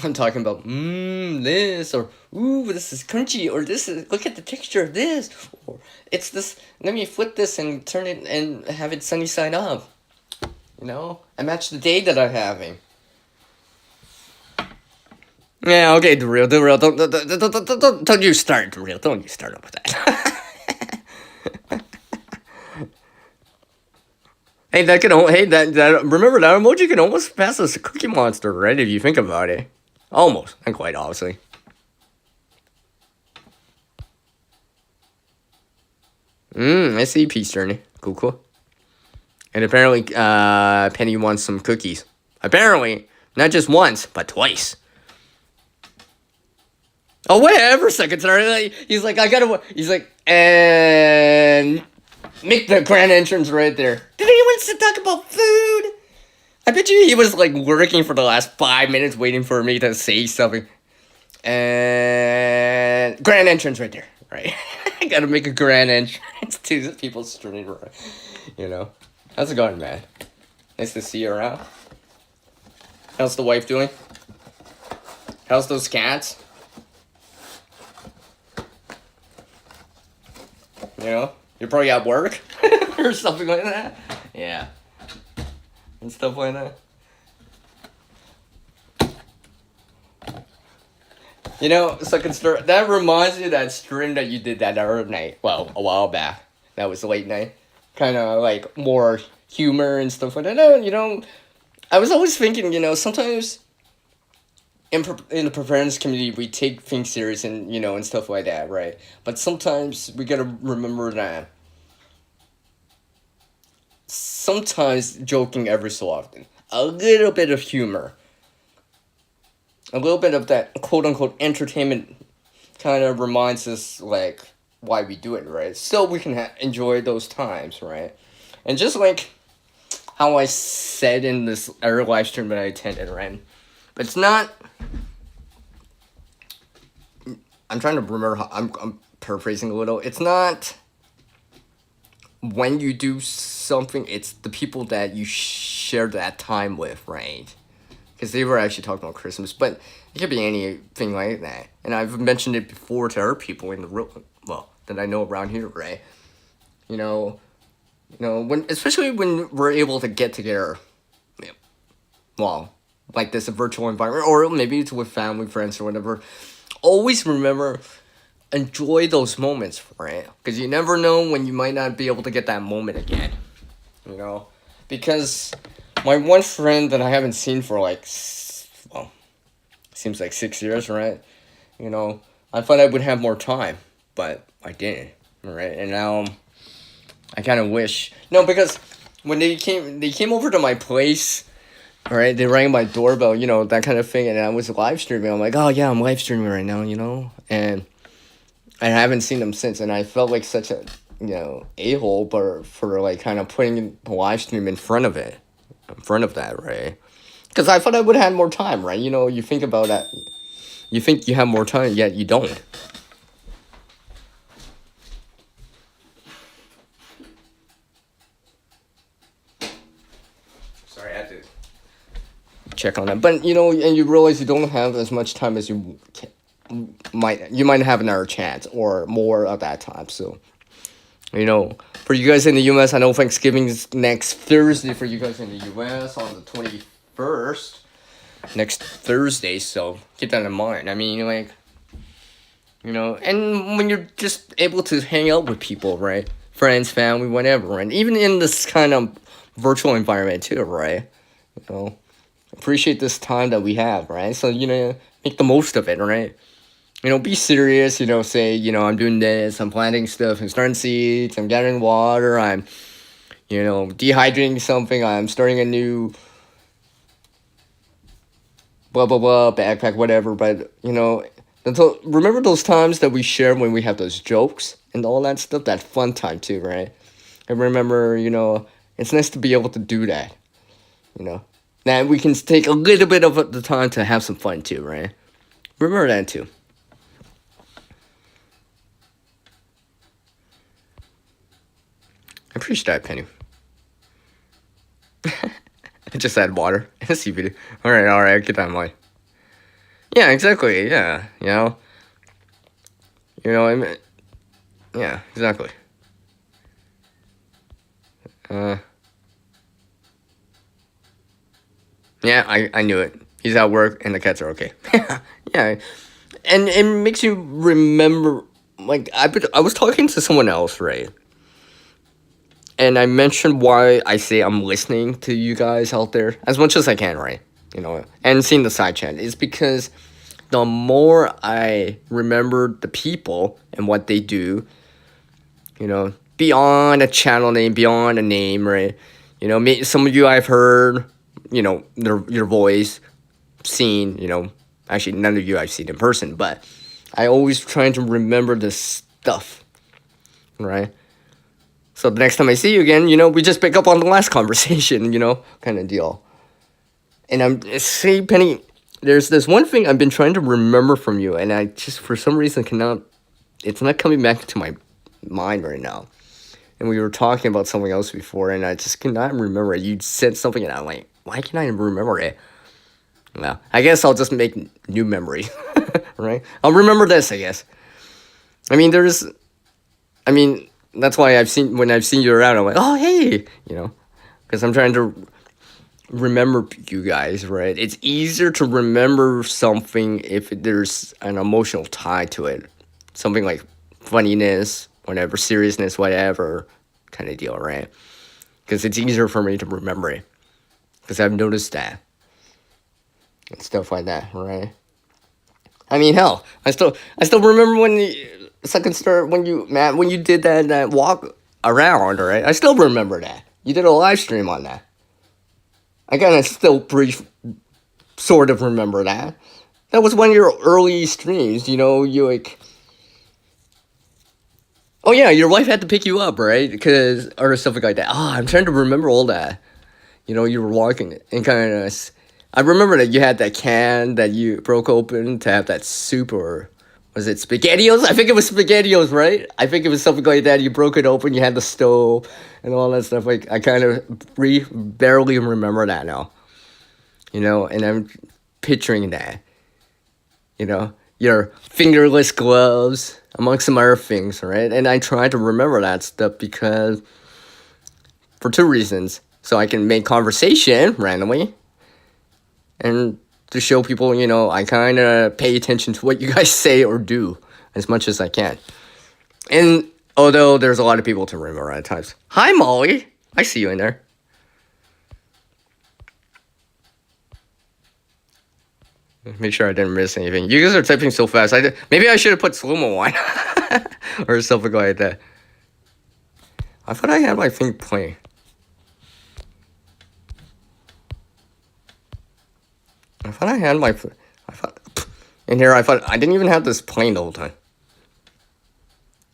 I'm talking about, this, or, ooh, this is crunchy, or this is, look at the texture of this, or it's this, let me flip this and turn it and have it sunny side up. And match the day that I'm having. Yeah, okay, the real. Don't you start, the real. Don't you start up with that. Hey, that remember that emoji can almost pass as a Cookie Monster, right? If you think about it. Almost, and quite obviously. I see Peace Journey. Cool. And apparently, Penny wants some cookies. Apparently, not just once, but twice. Oh, wait, for a second, sorry. He's like, and make the grand entrance right there. Did anyone talk about food? I bet you he was like working for the last 5 minutes waiting for me to say something. And grand entrance right there, right? I gotta make a grand entrance to people's stream, right? How's it going, man? Nice to see you around. How's the wife doing? How's those cats? You're probably at work or something like that. Yeah. And stuff like that. second story. That reminds me of that stream that you did that other night. Well, a while back. That was late night. Kind of like more humor and stuff like that. I was always thinking, sometimes in the preparedness community we take things serious and and stuff like that, right? But sometimes we gotta remember that sometimes joking every so often, a little bit of humor, a little bit of that quote unquote entertainment kind of reminds us like why we do it, right? So we can enjoy those times, right? And just like how I said in this other live stream that I attended, right? But it's not. I'm trying to remember how I'm paraphrasing a little. It's not when you do something, it's the people that you share that time with, right? Because they were actually talking about Christmas, but it could be anything like that. And I've mentioned it before to other people in the real, well, that I know around here, right? You know, when especially when we're able to get together, well, like this a virtual environment, or maybe it's with family, friends, or whatever. Always remember, enjoy those moments, right? Because you never know when you might not be able to get that moment again. Because my one friend that I haven't seen for like, well, seems like 6 years, right? I thought I would have more time, but I didn't, right? And now I kind of wish, no, because when they came over to my place. All right, they rang my doorbell, that kind of thing, and I was live streaming. I'm like, oh yeah, I'm live streaming right now, and I haven't seen them since, and I felt like such a, a-hole, but for like kind of putting the live stream in front of that, right? Because I thought I would have had more time, right? You think about that, you think you have more time, yet you don't. Sorry, I had to check on that, but and you realize you don't have as much time as you might have another chance or more of that time. So for you guys in the US, I know Thanksgiving is next Thursday for you guys in the US on the 21st, next Thursday, so keep that in mind. I mean, like, and when you're just able to hang out with people, right, friends, family, whatever, and even in this kind of virtual environment too, right, appreciate this time that we have, right? So, make the most of it, right? Be serious, say, I'm doing this, I'm planting stuff, I'm starting seeds, I'm gathering water, I'm, dehydrating something, I'm starting a new blah, blah, blah, backpack, whatever. But, remember those times that we share when we have those jokes and all that stuff, that fun time too, right? I remember, it's nice to be able to do that, That we can take a little bit of the time to have some fun too, right? Remember that too. I appreciate that, Penny. I just add water and CBD. All right, get that in mind. Yeah, exactly. Yeah, I mean, yeah, exactly. Yeah, I knew it. He's at work and the cats are okay. Yeah, and it makes you remember. Like I was talking to someone else, right? And I mentioned why I say I'm listening to you guys out there as much as I can, right? And seeing the side chat is because the more I remember the people and what they do, beyond a channel name, beyond a name, right? Some of you I've heard, your voice, seen, actually none of you I've seen in person, but I always try to remember this stuff, right? So the next time I see you again, we just pick up on the last conversation, kind of deal. And say, Penny, there's this one thing I've been trying to remember from you, and I just, for some reason, it's not coming back to my mind right now. And we were talking about something else before, and I just cannot remember it. You said something, and I'm like, why can't I remember it? Well, I guess I'll just make new memories, right? I'll remember this, I guess. I mean, that's why when I've seen you around, I'm like, oh, hey, because I'm trying to remember you guys, right? It's easier to remember something if there's an emotional tie to it. Something like funniness, whatever, seriousness, whatever kind of deal, right? Because it's easier for me to remember it. Because I've noticed that and stuff like that, right? I mean, hell, I still remember when the second start when you Matt when you did that walk around, right? I still remember that you did a live stream on that. I kind of still brief sort of remember that. That was one of your early streams. You like, oh yeah, your wife had to pick you up, right? Because or something like that. Ah, I'm trying to remember all that. You were walking and kind of. I remember that you had that can that you broke open to have that soup, or was it spaghettios? I think it was spaghettios, right? I think it was something like that. You broke it open, you had the stove and all that stuff. Like I kind of barely remember that now. And I'm picturing that. Your fingerless gloves, amongst some other things, right? And I try to remember that stuff because for two reasons. So I can make conversation randomly and to show people, I kind of pay attention to what you guys say or do as much as I can. And although there's a lot of people to remember at times. Hi, Molly. I see you in there. Make sure I didn't miss anything. You guys are typing so fast. Maybe I should have put slow-mo on or something like that. I thought I had my thing playing. I thought I had my. I thought in here. I thought I didn't even have this playing the whole time.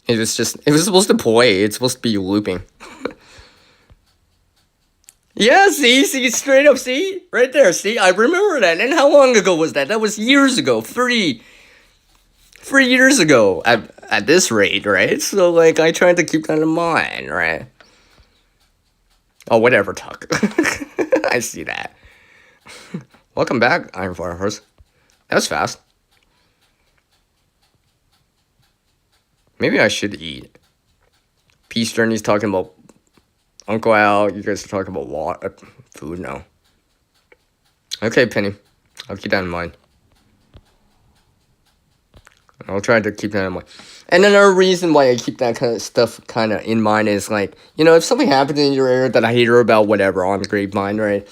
It was supposed to play. It's supposed to be looping. Yeah, see, straight up, see, right there, see, I remember that. And how long ago was that? That was years ago, 3 years ago at this rate, right? So like, I tried to keep that in mind, right? Oh, whatever, Tuck. I see that. Welcome back, Iron Fire Horse. That was fast. Maybe I should eat. Peace Journey's talking about Uncle Al. You guys are talking about what? Food now. Okay, Penny. I'll keep that in mind. I'll try to keep that in mind. And another reason why I keep that kind of stuff kind of in mind is like, if something happens in your area that I hear about, whatever, on the grapevine, right?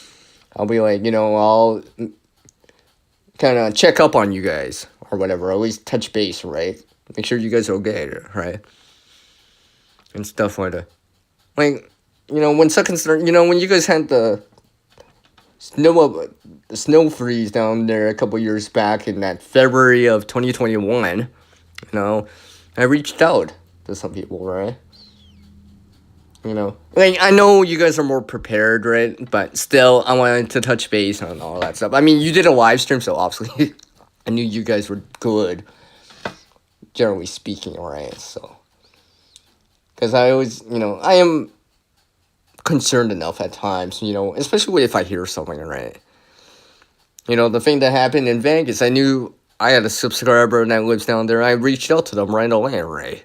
I'll be like, I'll kind of check up on you guys or whatever. Always touch base, right? Make sure you guys are okay, right? And stuff like that. Like, when second start, when you guys had the snow freeze down there a couple years back in that February of 2021, I reached out to some people, right? Like I know you guys are more prepared, right? But still, I wanted to touch base on all that stuff. I mean, you did a live stream, so obviously, I knew you guys were good, generally speaking, right? So, because I always, I am concerned enough at times, especially if I hear something, right? The thing that happened in Vegas, I knew I had a subscriber that lives down there. I reached out to them right away, right?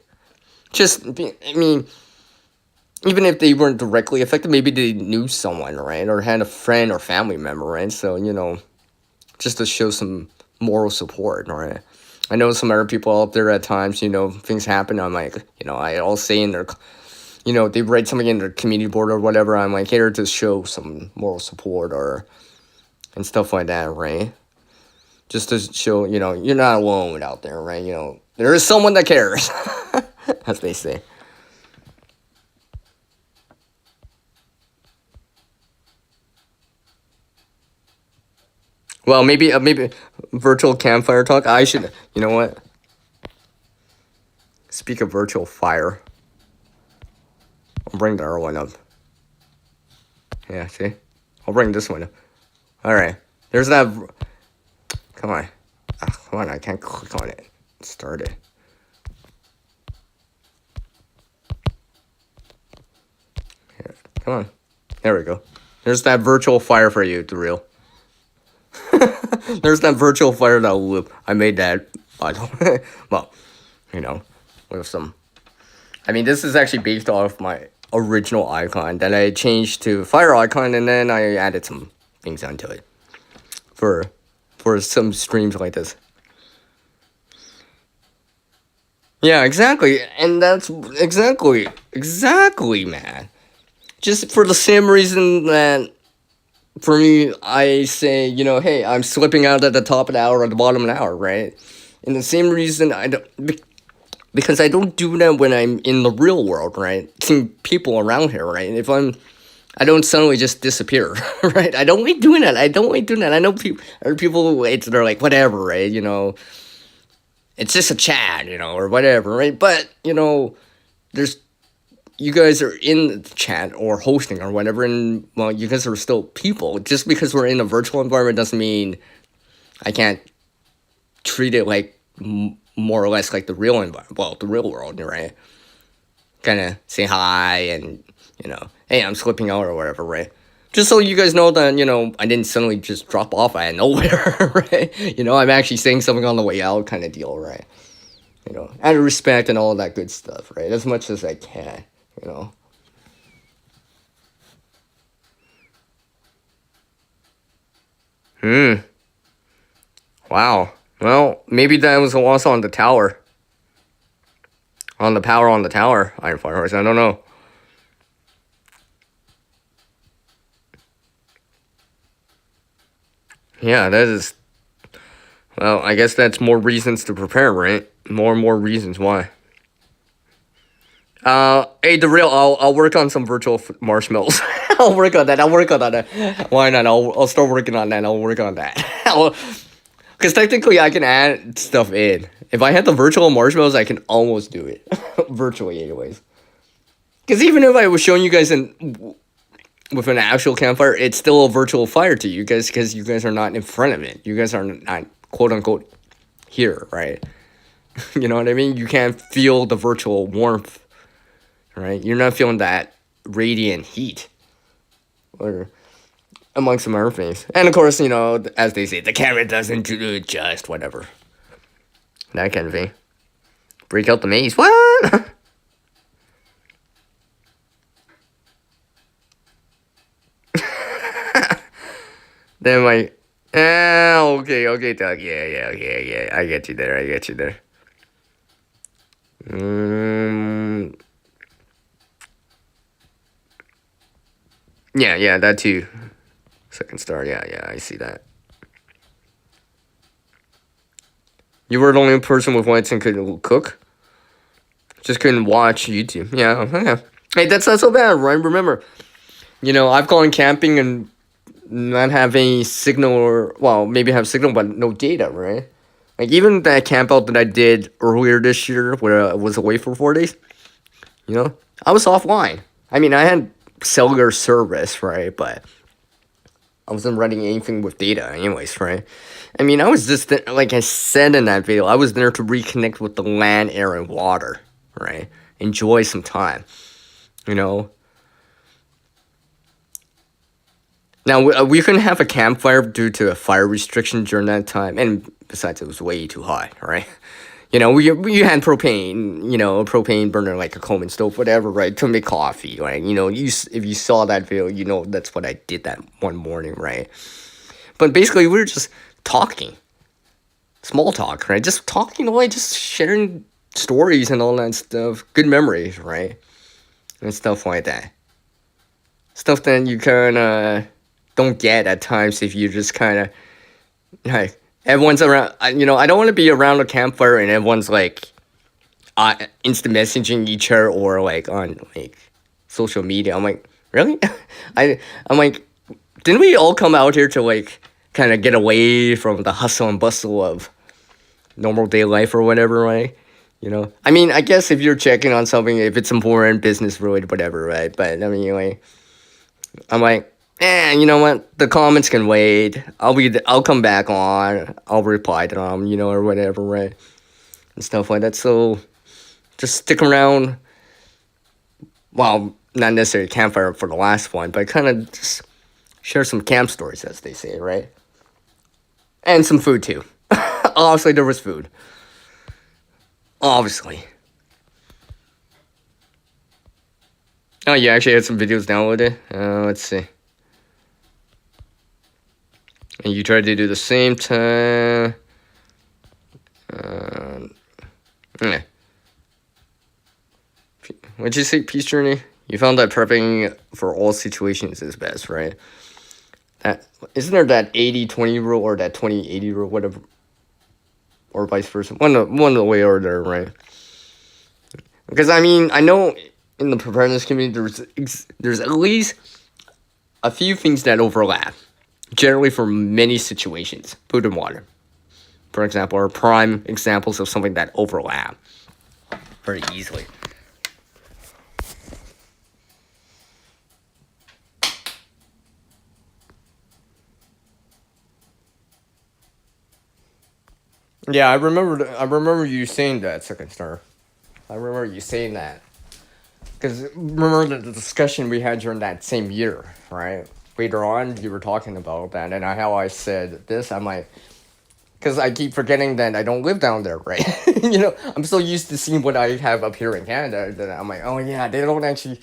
Even if they weren't directly affected, maybe they knew someone, right? Or had a friend or family member, right? So, just to show some moral support, right? I know some other people out there at times, things happen. I'm like, I'll say in their, they write something in their community board or whatever. I'm like, here to show some moral support and stuff like that, right? Just to show, you're not alone out there, right? There is someone that cares, as they say. Well, maybe virtual campfire talk. I should. You know what? Speak of virtual fire. I'll bring the other one up. Yeah, see? I'll bring this one up. Alright. There's that. Come on. Come on, I can't click on it. Start it. Yeah, come on. There we go. There's that virtual fire for you, the real. There's that virtual fire that loop. I made that. Well, with some. I mean, this is actually based off my original icon that I changed to fire icon, and then I added some things onto it for some streams like this. Yeah, exactly, and that's exactly, man. Just for the same reason that for me, I say, hey, I'm slipping out at the top of the hour or the bottom of the hour, right? And the same reason I don't, because I don't do that when I'm in the real world, right? Seeing people around here, right? I don't suddenly just disappear, right? I don't like doing that. I don't like doing that. I know people, they're like, whatever, right? It's just a chat, or whatever, right? But, there's you guys are in the chat or hosting or whatever, and well, you guys are still people. Just because we're in a virtual environment doesn't mean I can't treat it like more or less like the real environment. Well, the real world, right? Kind of say hi and hey, I'm slipping out or whatever, right? Just so you guys know that I didn't suddenly just drop off out of nowhere, right? I'm actually saying something on the way out, kind of deal, right? Out of respect and all that good stuff, right? As much as I can, you know. Hmm. Wow. Well, maybe that was also on the tower. On the power on the tower, Iron Fire Horse. I don't know. Yeah, that is. Well, I guess that's more reasons to prepare, right? More and more reasons why. Hey, the real. I'll work on some virtual marshmallows. I'll work on that. I'll work on that. Why not? I'll start working on that. I'll work on that. Because technically, I can add stuff in. If I had the virtual marshmallows, I can almost do it virtually, anyways. Because even if I was showing you guys with an actual campfire, it's still a virtual fire to you guys because you guys are not in front of it. You guys are not quote unquote here, right? You know what I mean? You can't feel the virtual warmth, right? You're not feeling that radiant heat, or amongst some other things. And of course, as they say, the camera doesn't do just whatever. That kind of thing. Break out the maze. What? Then okay, Doug. Yeah. I get you there. Yeah, that too. Second star, yeah, I see that. You were the only person with whites and couldn't cook? Just couldn't watch YouTube. Yeah. Hey, that's not so bad, right? Remember, I've gone camping and not have any signal well, maybe have signal, but no data, right? Like, even that camp out that I did earlier this year where I was away for 4 days, I was offline. I mean, I had cellular service, right? But I wasn't running anything with data anyways, right? I mean, I was just, like I said in that video, I was there to reconnect with the land, air, and water, right? Enjoy some time, Now, we couldn't have a campfire due to a fire restriction during that time, and besides, it was way too hot, right? We had propane, propane burner, like a Coleman stove, whatever, right, to make coffee, right? If you saw that video, that's what I did that one morning, right? But basically, we were just talking, small talk, right? Just talking away, just sharing stories and all that stuff, good memories, right? And stuff like that. Stuff that you kind of don't get at times if you just kind of, like, everyone's around, I don't want to be around a campfire and everyone's like instant messaging each other or like on like social media. I'm like, really? I'm like, didn't we all come out here to like kind of get away from the hustle and bustle of normal day life or whatever, right? I mean, I guess if you're checking on something, if it's important, business related, whatever, right? But I mean, like, I'm like, you know what? The comments can wait. I'll come back on. I'll reply to them, or whatever, right? And stuff like that. So just stick around. Well, not necessarily campfire for the last one, but kind of just share some camp stories, as they say, right? And some food too. Obviously, there was food. Obviously. Oh, you actually had some videos downloaded? Let's see. And you try to do the same time. Yeah. What'd you say, Peace Journey? You found that prepping for all situations is best, right? That isn't there that 80-20 rule or that 20-80 rule, whatever, or vice versa. One way or the other, right? Because I mean, I know in the preparedness community, there's at least a few things that overlap, generally for many situations. Food and water, for example, are prime examples of something that overlap very easily. Yeah, I remember. I remember you saying that, Second Star. I remember you saying that because remember the discussion we had during that same year, right? Later on, you were talking about that, and how I said this. I'm like, because I keep forgetting that I don't live down there, right? I'm so used to seeing what I have up here in Canada that I'm like, oh yeah, they don't actually.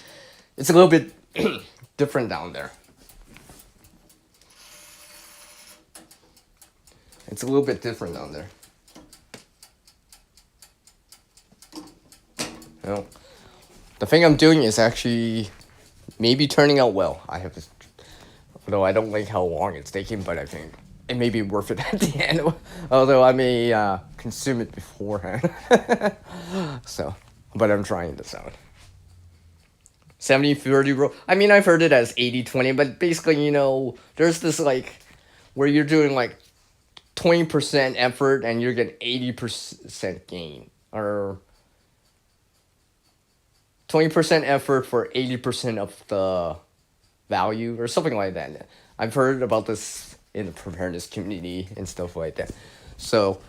It's a little bit different down there. It's a little bit different down there. You know, the thing I'm doing is actually maybe turning out well. I have this, although I don't like how long it's taking, but I think it may be worth it at the end. Although I may consume it beforehand. So, but I'm trying this out. 70-30 rule. I mean, I've heard it as 80-20, but basically, there's this like where you're doing like 20% effort and you're getting 80% gain, or 20% effort for 80% of the value, or something like that. I've heard about this in the preparedness community and stuff like that. So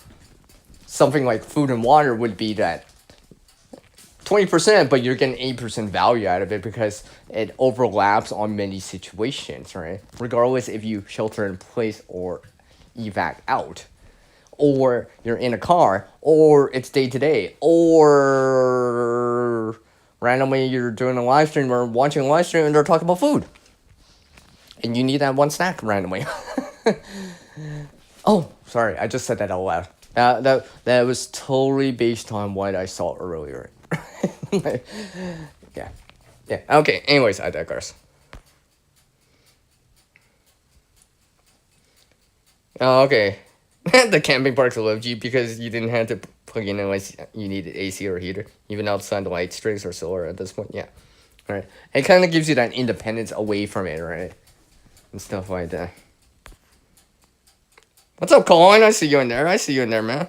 something like food and water would be that 20%, but you're getting 8% value out of it because it overlaps on many situations, right? Regardless if you shelter in place or evac out, or you're in a car, or it's day to day, or randomly you're doing a live stream or watching a live stream and they're talking about food. And you need that one snack randomly. Oh, sorry, I just said that out loud. That was totally based on what I saw earlier. Yeah. Yeah. Okay, anyways, I digress. Oh, okay. The camping parks loved you because you didn't have to plug in unless you needed AC or heater, even outside the light strings or solar at this point. Yeah. Right. It kind of gives you that independence away from it, right? And stuff like that. What's up, Colin? I see you in there. I see you in there, man.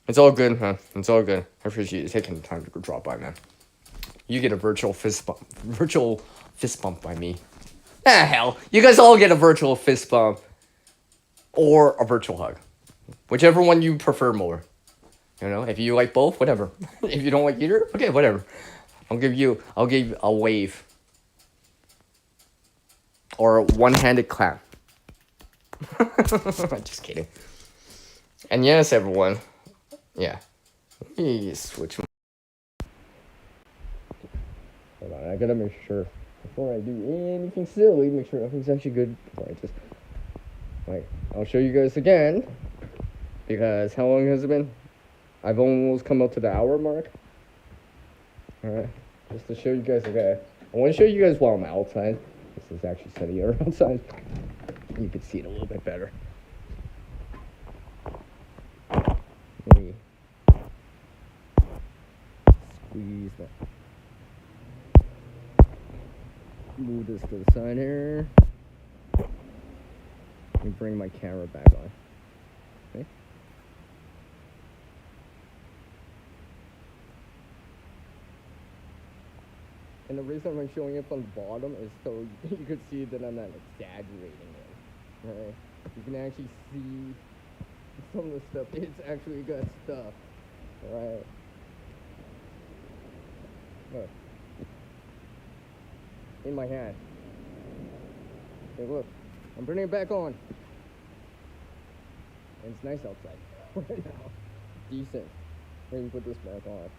It's all good, huh? It's all good. I appreciate you taking the time to drop by, man. You get a virtual fist bump. Virtual fist bump by me. Ah, hell. You guys all get a virtual fist bump. Or a virtual hug. Whichever one you prefer more. If you like both, whatever. If you don't like either, okay, whatever. I'll give you a wave. Or a one-handed clap. Just kidding. And yes, everyone. Yeah. Let me switch. Hold on, I gotta make sure. Before I do anything silly, make sure everything's actually good. Before I just... I'll show you guys again. Because how long has it been? I've almost come up to the hour mark. Alright. Just to show you guys again. I want to show you guys while I'm outside. This is actually sunnier outside. You can see it a little bit better. Let me squeeze that. Move this to the side here. Let me bring my camera back on. Okay. And the reason I'm showing it from the bottom is so you could see that I'm not exaggerating it. Right? You can actually see some of the stuff. It's actually good stuff. Right? Look. In my hand. Hey, look. I'm putting it back on. And it's nice outside right now. Decent. Let me put this back on.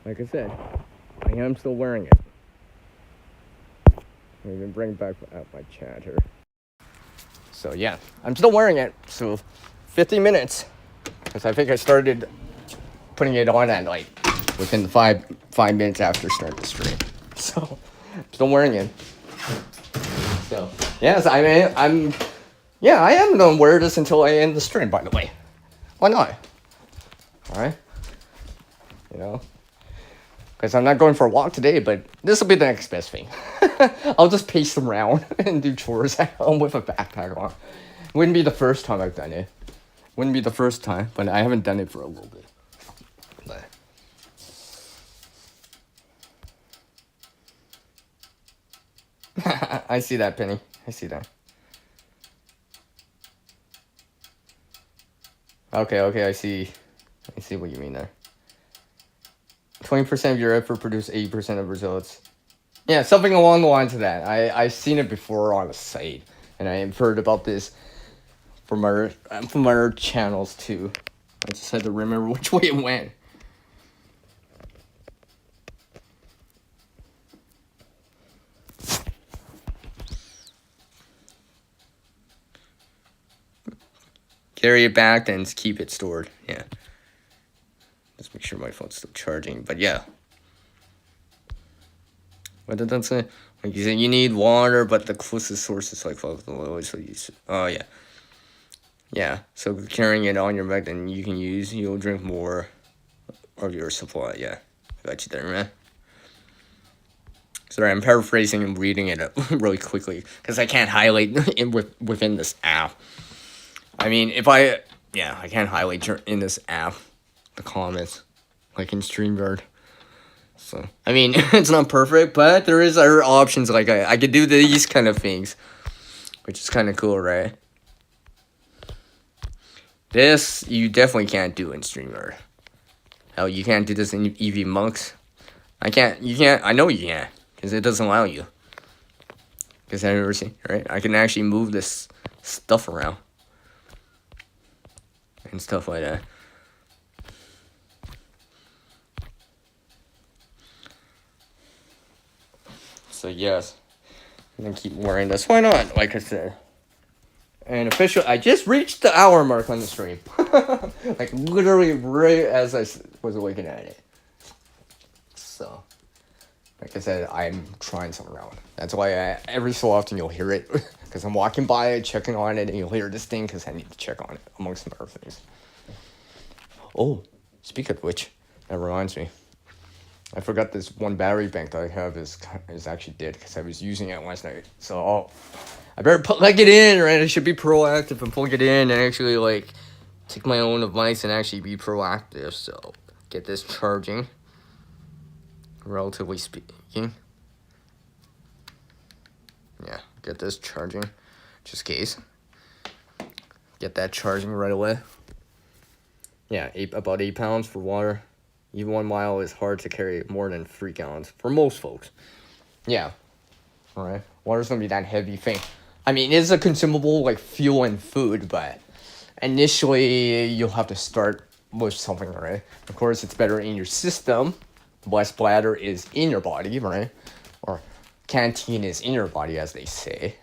like I said, I am still wearing it. Let me even bring back out my chat here. So yeah, I'm still wearing it. So 50 minutes, because I think I started putting it on at like within the five minutes after starting the stream. So I'm still wearing it. So yes, I am gonna wear this until I end the stream. By the way, why not? All right, you know, because I'm not going for a walk today, but this will be the next best thing. I'll just pace around and do chores at home with a backpack on. Wouldn't be the first time I've done it. Wouldn't be the first time, but I haven't done it for a little bit. But I see that, Penny. I see that. Okay, I see what you mean there. 20% of your effort produce 80% of results. Yeah, something along the lines of that. I've seen it before on the site, and I've heard about this from our channels too. I just had to remember which way it went. Carry it back and keep it stored. Yeah. Just make sure my phone's still charging. But yeah. What did that say? Like you said, you need water, but the closest source is like the lowest. So oh yeah. Yeah. So carrying it on your back, then you'll drink more of your supply. Yeah. I got you there, man. Sorry, I'm paraphrasing and reading it really quickly because I can't highlight within this app. I mean, I can't highlight in this app the comments like in StreamYard. So, I mean, it's not perfect, but there is other options. Like I could do these kind of things, which is kind of cool, right? This you definitely can't do in StreamYard. Hell, you can't do this in EV Monks. I know you can't because it doesn't allow you. Because I've never seen, right? I can actually move this stuff around and stuff like that. So yes, I'm gonna keep wearing this. Why not? Like I said. And officially, I just reached the hour mark on the stream. Like literally right as I was looking at it. So, like I said, I'm trying something around. That's why every so often you'll hear it. Because I'm walking by it, checking on it, and you'll hear this thing because I need to check on it, amongst some other things. Oh, speak of which, that reminds me. I forgot this one battery bank that I have is actually dead because I was using it last night. So I better plug it in, right? I should be proactive and plug it in and actually like take my own advice and actually be proactive. So get this charging, relatively speaking. Yeah, get this charging, just in case. Get that charging right away. Yeah, about 8 pounds for water. Even 1 mile is hard to carry more than 3 gallons for most folks. Yeah. Alright. Water's gonna be that heavy thing. I mean, it's a consumable like fuel and food, but initially you'll have to start with something, right? Of course, it's better in your system. Less bladder is in your body, right? Or canteen is in your body, as they say.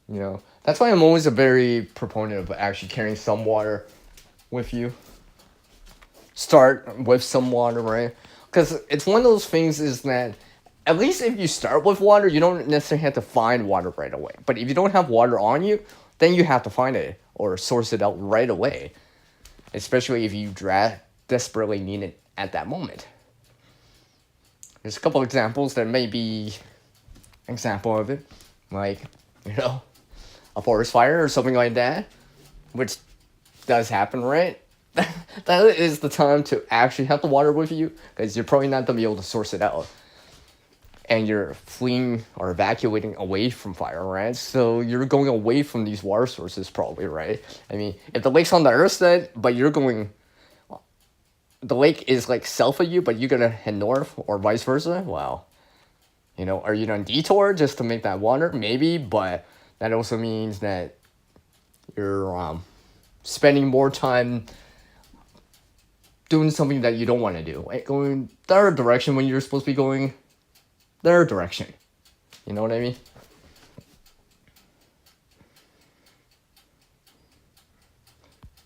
You know, that's why I'm always a very proponent of actually carrying some water with you. Start with some water, right? Because it's one of those things is that at least if you start with water, you don't necessarily have to find water right away. But if you don't have water on you, then you have to find it or source it out right away. Especially if you desperately need it at that moment. There's a couple examples that may be an example of it. Like, you know, a forest fire or something like that, which does happen, right? That is the time to actually have the water with you, because you're probably not going to be able to source it out. And you're fleeing or evacuating away from fire, right? So you're going away from these water sources probably, right? I mean, if the lake's on the earth side, but the lake is like south of you, but you're going to head north or vice versa, well, you know, are you going to detour just to make that water? Maybe, but that also means that you're spending more time doing something that you don't want to do, like going the other direction when you're supposed to be going the other direction. You know what I mean?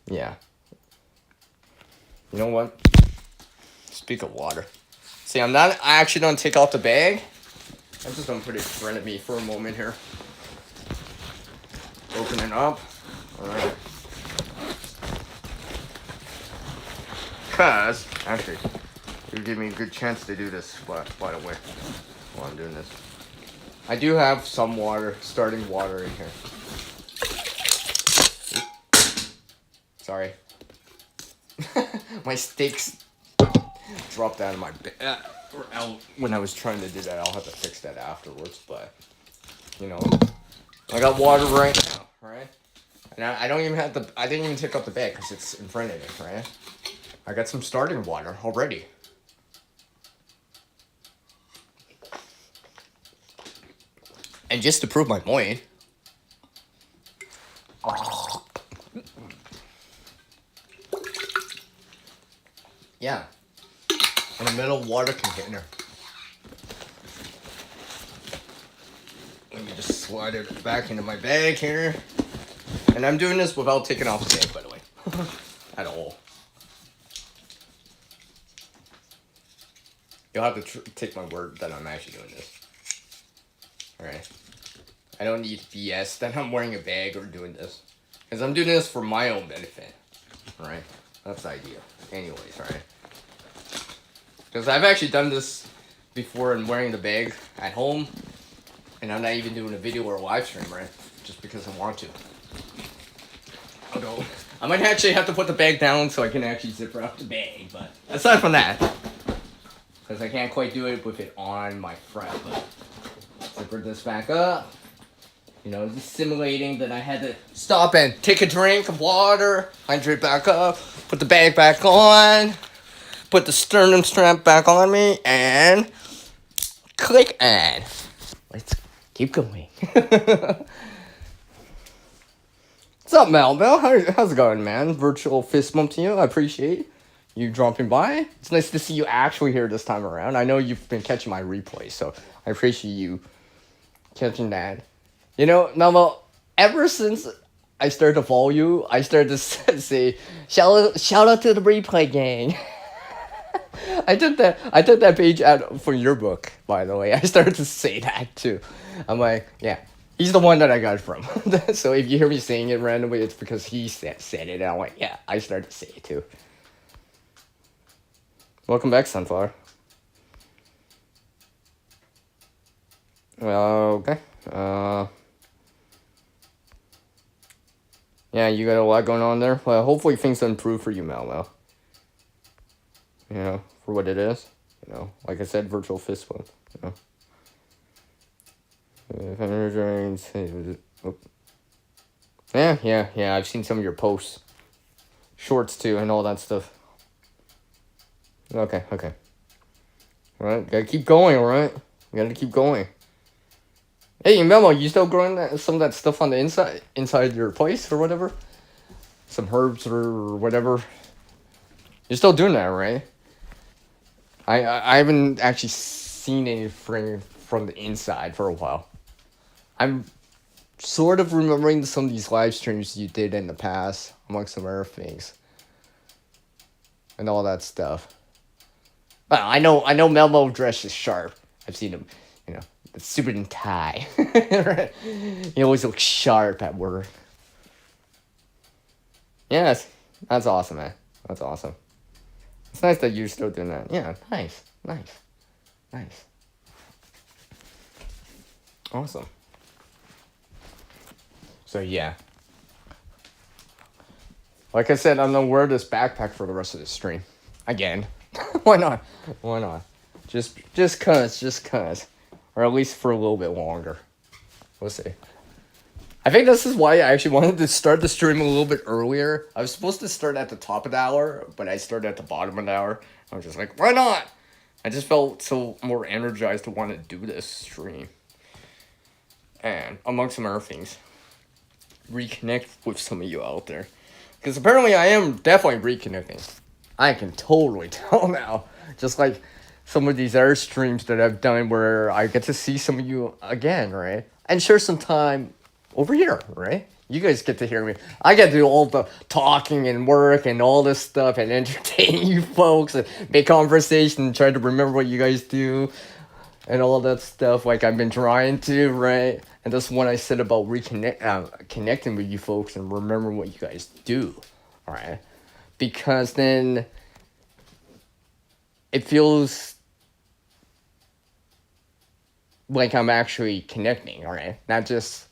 Yeah. You know what? Speak of water. See, I actually don't take out the bag. I'm just gonna put it in front of me for a moment here. Open it up. Alright. Cause, actually, you give me a good chance to do this, by the way, while I'm doing this. I do have some water, starting water in here. Sorry. My steaks dropped out of my bed. Or out when I was trying to do that. I'll have to fix that afterwards, but, you know. I got water right now, right? And I don't even have I didn't even take out the bag because it's in front of me, right? I got some starting water already. And just to prove my point, yeah, in the middle water container. Let me just slide it back into my bag here. And I'm doing this without taking off the bag, by the way. At all. You'll have to take my word that I'm actually doing this. Alright. I don't need BS that I'm wearing a bag or doing this. Because I'm doing this for my own benefit. Alright? That's the idea. Anyways, alright? Because I've actually done this before and wearing the bag at home. And I'm not even doing a video or a live stream, right? Just because I want to. Although, I might actually have to put the bag down so I can actually zipper up the bag. But aside from that, because I can't quite do it with it on my front. But zipper this back up. You know, just simulating that I had to stop and take a drink of water, hydrate back up, put the bag back on, put the sternum strap back on me, and click and let's keep going. What's up, Mel? How's it going, man? Virtual fist bump to you. I appreciate you dropping by. It's nice to see you actually here this time around. I know you've been catching my replay, so I appreciate you catching that. You know, Mel, ever since I started to follow you, I started to say, shout out to the replay gang. I took that page out from your book, by the way. I started to say that too. I'm like, yeah, he's the one that I got it from. So if you hear me saying it randomly, it's because he said it. And I'm like, yeah, I started to say it too. Welcome back, Sunflower. Okay. Yeah, you got a lot going on there. Well, hopefully things improve for you, Mel. You know, for what it is. You know, like I said, virtual fist bump. You know. Yeah. I've seen some of your posts, shorts too, and all that stuff. Okay. All right, gotta keep going. All right, gotta keep going. Hey, Memo, you still growing some of that stuff on the inside your place or whatever? Some herbs or whatever. You're still doing that, right? I haven't actually seen anything from the inside for a while. I'm sort of remembering some of these live streams you did in the past, amongst some other things. And all that stuff. Well, I know Melmo dresses sharp. I've seen him, you know, the suit and tie. Right? He always looks sharp at work. Yes, that's awesome, man. That's awesome. It's nice that you're still doing that. Yeah, nice. Awesome. So, yeah. Like I said, I'm gonna wear this backpack for the rest of the stream. Again. Why not? Just cause. Or at least for a little bit longer. We'll see. I think this is why I actually wanted to start the stream a little bit earlier. I was supposed to start at the top of the hour, but I started at the bottom of the hour. I was just like, why not? I just felt so more energized to want to do this stream. And among some other things, reconnect with some of you out there. Because apparently I am definitely reconnecting. I can totally tell now. Just like some of these other streams that I've done where I get to see some of you again, right? And share some time over here, right? You guys get to hear me. I get to do all the talking and work and all this stuff and entertain you folks and make conversation and try to remember what you guys do and all that stuff like I've been trying to, right? And that's when I said about connecting with you folks and remember what you guys do, all right? Because then it feels like I'm actually connecting, all right? Not just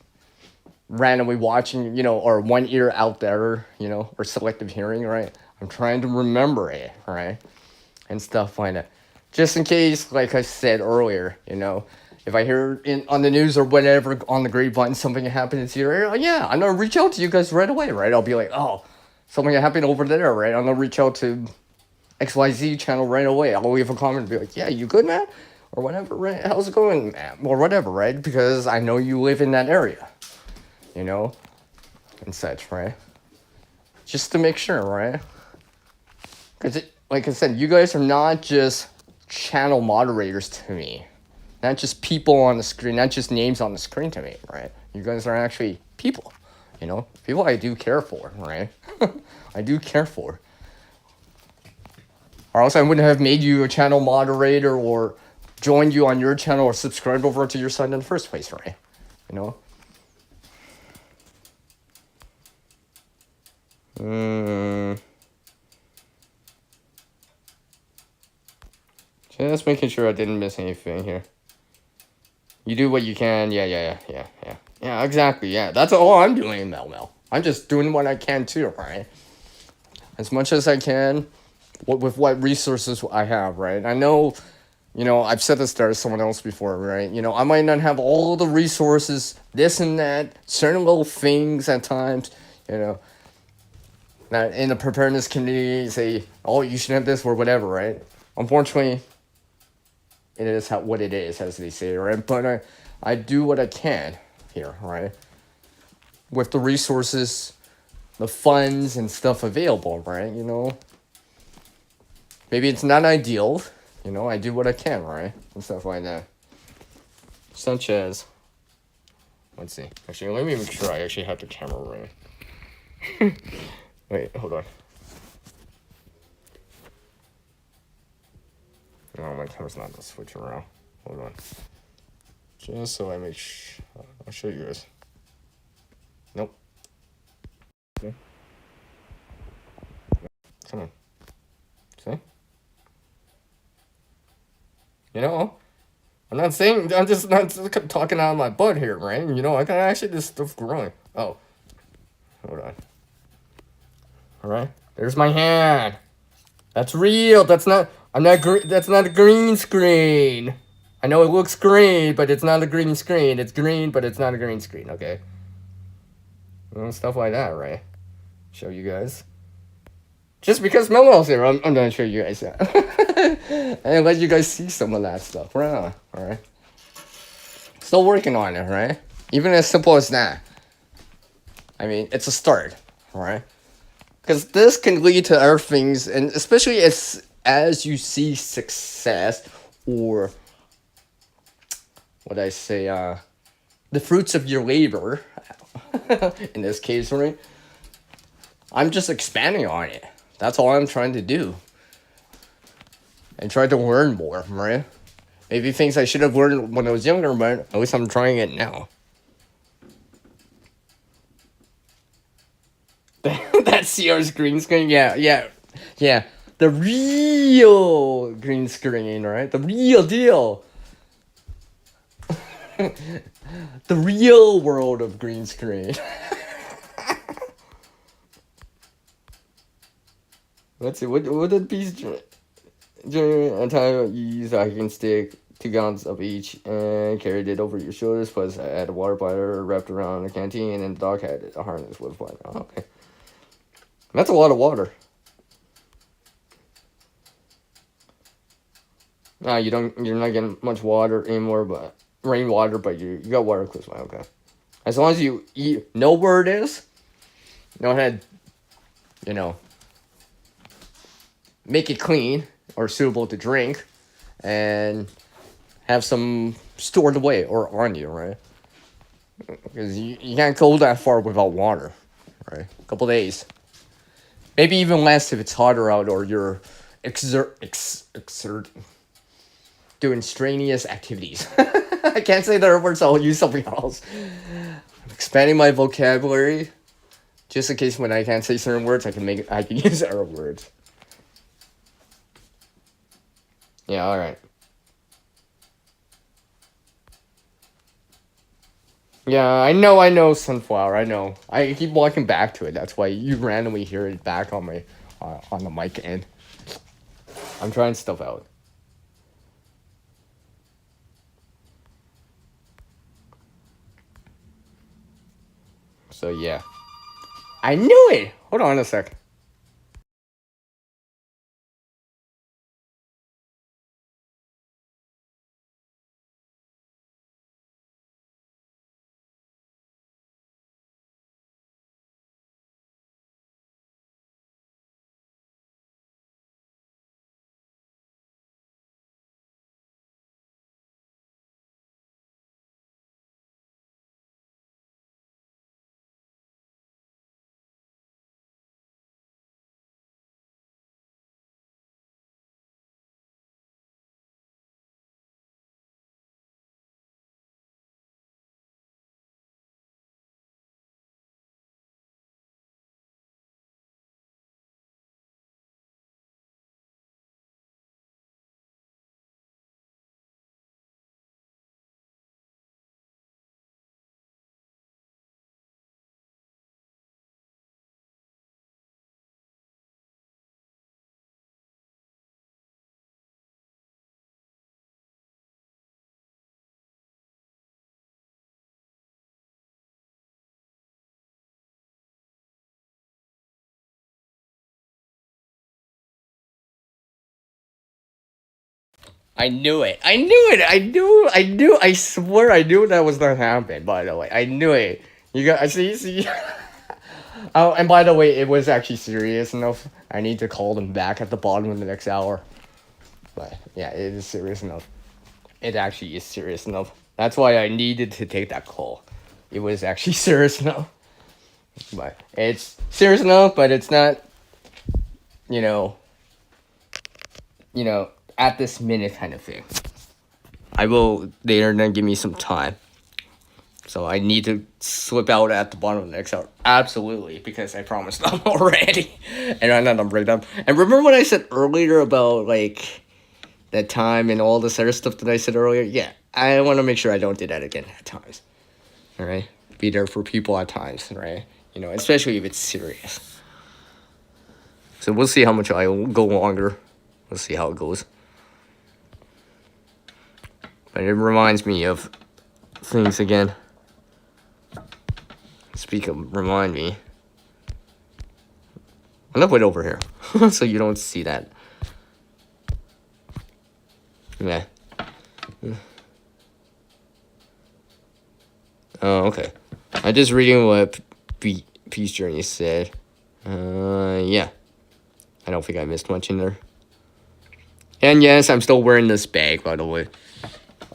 randomly watching, or one ear out there, or selective hearing, right? I'm trying to remember it, right? And stuff like that. Just in case, like I said earlier, if I hear on the news or whatever on the grapevine something happened to your area, yeah, I'm gonna reach out to you guys right away, right? I'll be like, oh, something happened over there, right? I'm gonna reach out to XYZ channel right away. I'll leave a comment and be like, yeah, you good, man? Or whatever, right? How's it going, man? Or whatever, right? Because I know you live in that area, and such, right? Just to make sure, right? Because, like I said, you guys are not just channel moderators to me. Not just people on the screen, not just names on the screen to me, right? You guys are actually people, People I do care for, right? I do care for. Or else I wouldn't have made you a channel moderator or joined you on your channel or subscribed over to your site in the first place, right? Just making sure I didn't miss anything here. You do what you can. Yeah, exactly. Yeah, that's all I'm doing, Mel. I'm just doing what I can too, right? As much as I can, with what resources I have, right? I know, I've said this to someone else before, right? I might not have all the resources, this and that, certain little things at times, that in the preparedness community say, oh, you should have this or whatever, right? Unfortunately, it is what it is, as they say, right? But I do what I can here, right? With the resources, the funds and stuff available, right? Maybe it's not ideal, I do what I can, right? And stuff like that. Such as, let's see. Actually, let me make sure I actually have the camera right. Wait, hold on. No, my camera's not gonna switch around. Hold on. Just so I make sure. I'll show you guys. Nope. Okay. Come on. See? I'm not saying, I'm just not talking out of my butt here, right? I can actually this stuff growing. Oh. Hold on. Alright. There's my hand. That's real. That's not a green screen. I know it looks green, but it's not a green screen. It's green, but it's not a green screen, okay? Stuff like that, right? Show you guys. Just because Melmel's here, I'm gonna show you guys that. And let you guys see some of that stuff. Right? Alright. Still working on it, right? Even as simple as that. I mean, it's a start, alright? Because this can lead to other things, and especially as you see success, or what I say, the fruits of your labor, in this case, right? I'm just expanding on it. That's all I'm trying to do. And try to learn more, right? Maybe things I should have learned when I was younger, but at least I'm trying it now. That's CR's green screen? Yeah. The real green screen, right? The real deal. The real world of green screen. Let's see, what did piece during time you use a hiking stick, 2 gallons of each, and carried it over your shoulders, plus I had a water bladder wrapped around the canteen, and the dog had a harness with one. Oh, okay. That's a lot of water. You're not getting much water anymore, but rainwater, but you got water close by, okay. As long as you know where it is, know how to you know, make it clean or suitable to drink, and have some stored away or on you, right? Because you can't go that far without water, right? A couple days. Maybe even less if it's hotter out or you're exert doing strenuous activities. I can't say the words, so I'll use something else. I'm expanding my vocabulary just in case when I can't say certain words, I can use other words. Yeah, all right. Yeah, I know sunflower. I know. I keep walking back to it. That's why you randomly hear it back on my on the mic end. I'm trying stuff out. So yeah, I knew it. Hold on a sec. I knew it. I knew it. I knew. I knew. I swear, I knew that was gonna happen. By the way, I knew it. You got. I see. Oh, and by the way, it was actually serious enough. I need to call them back at the bottom of the next hour. But yeah, it is serious enough. It actually is serious enough. That's why I needed to take that call. It was actually serious enough. But it's serious enough, but it's not, you know, you know, at this minute kind of thing. I will. They're gonna give me some time, so I need to slip out at the bottom of the next hour. Absolutely, because I promised them already, and I'm not gonna break down. And remember what I said earlier about like that time and all this other stuff that I said earlier? Yeah, I want to make sure I don't do that again at times. All right, be there for people at times, right? You know, especially if it's serious. So we'll see how much I will go longer. We'll see how it goes. But it reminds me of things again. Speak of remind me. I'm gonna put it over here so you don't see that. Yeah. Oh, okay. I'm just reading what Peace Journey said. Yeah. I don't think I missed much in there. And yes, I'm still wearing this bag, by the way.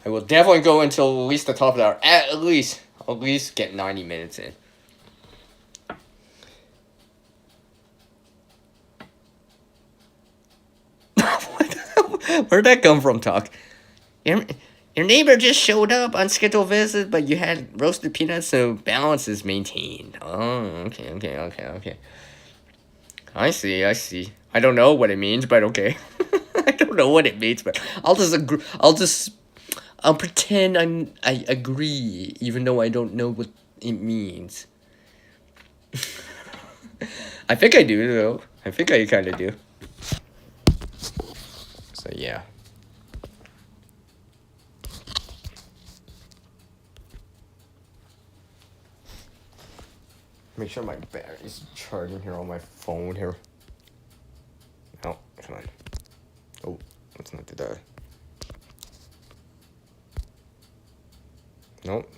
I will definitely go until at least the top of the hour. At least get 90 minutes in. Where'd that come from, Talk? Your neighbor just showed up on scheduled visit, but you had roasted peanuts, so balance is maintained. Oh, okay. I see. I don't know what it means, but okay. I don't know what it means, but I'll just agree. I'll pretend I agree, even though I don't know what it means. I think I do, though. I think I kind of do. So yeah. Make sure my battery's charging here on my phone here. Oh, come on. Oh, let's not do that. Nope.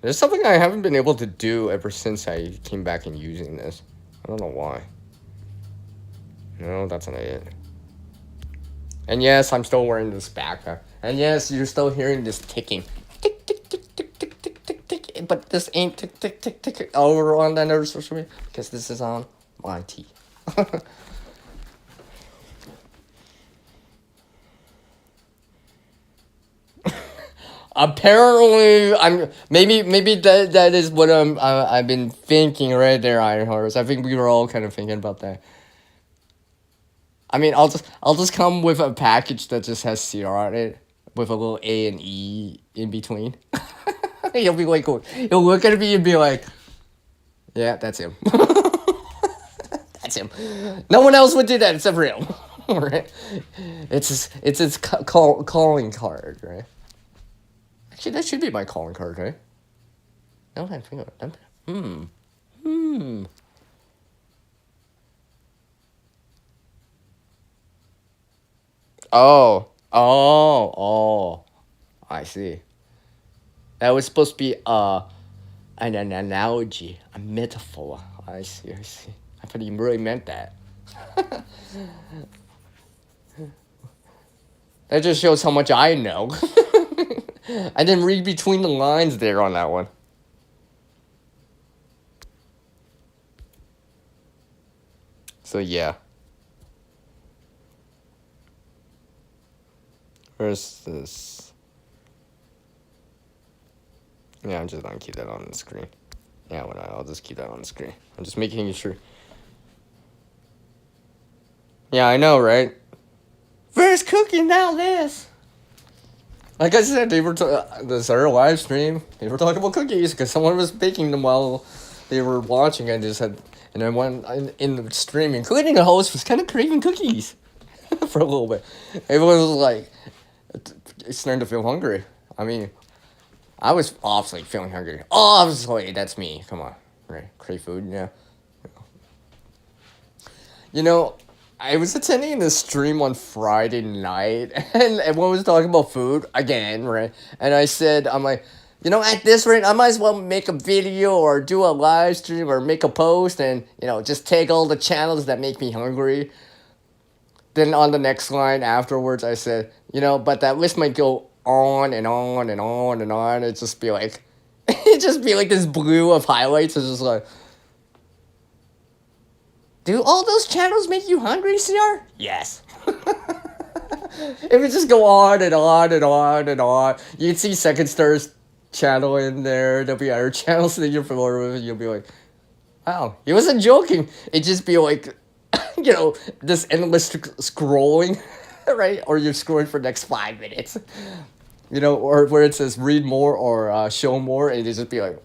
There's something I haven't been able to do ever since I came back and using this. I don't know why. No, that's not it. And yes, I'm still wearing this backpack. And yes, you're still hearing this ticking. Tick, tick, tick, tick, tick, tick, tick, tick. But this ain't tick, tick, tick, tick, tick over on that other social media. Because this is on my tea. Apparently, maybe that is what I've been thinking right there, Iron Horse. I think we were all kind of thinking about that. I mean, I'll just come with a package that just has CR on it with a little A and E in between. He'll be like, he'll look at me and be like, "Yeah, that's him. That's him. No one else would do that except for him." Right? It's his calling card, right? Actually, that should be my calling card, right? No, I think of it. Hmm. Oh. I see. That was supposed to be an analogy, a metaphor. I see. I thought you really meant that. That just shows how much I know. I didn't read between the lines there on that one. So yeah. Where's this? Yeah, I'm just gonna keep that on the screen. Yeah, I'll just keep that on the screen. I'm just making sure. Yeah, I know, right? First cooking, now this. Like I said, they were this our live stream. They were talking about cookies because someone was baking them while they were watching. I just had, and then one in the stream, including the host, was kind of craving cookies for a little bit. Everyone was like, it's starting to feel hungry. I mean, I was obviously feeling hungry. Obviously, that's me. Come on, right? Crave food, yeah. You know, I was attending this stream on Friday night, and everyone was talking about food again, right? And I said, I'm like, at this rate, I might as well make a video or do a live stream or make a post and, just take all the channels that make me hungry. Then on the next line afterwards, I said, but that list might go on and on and on and on. It'd just be like, this blue of highlights. It's just like, do all those channels make you hungry, CR? Yes. It would just go on and on and on and on. You'd see Second Star's channel in there. There'll be other channels that you're familiar with. And you'll be like, wow, he wasn't joking. It'd just be like, this endless scrolling, right? Or you're scrolling for the next 5 minutes. Or where it says read more or show more. It'd just be like,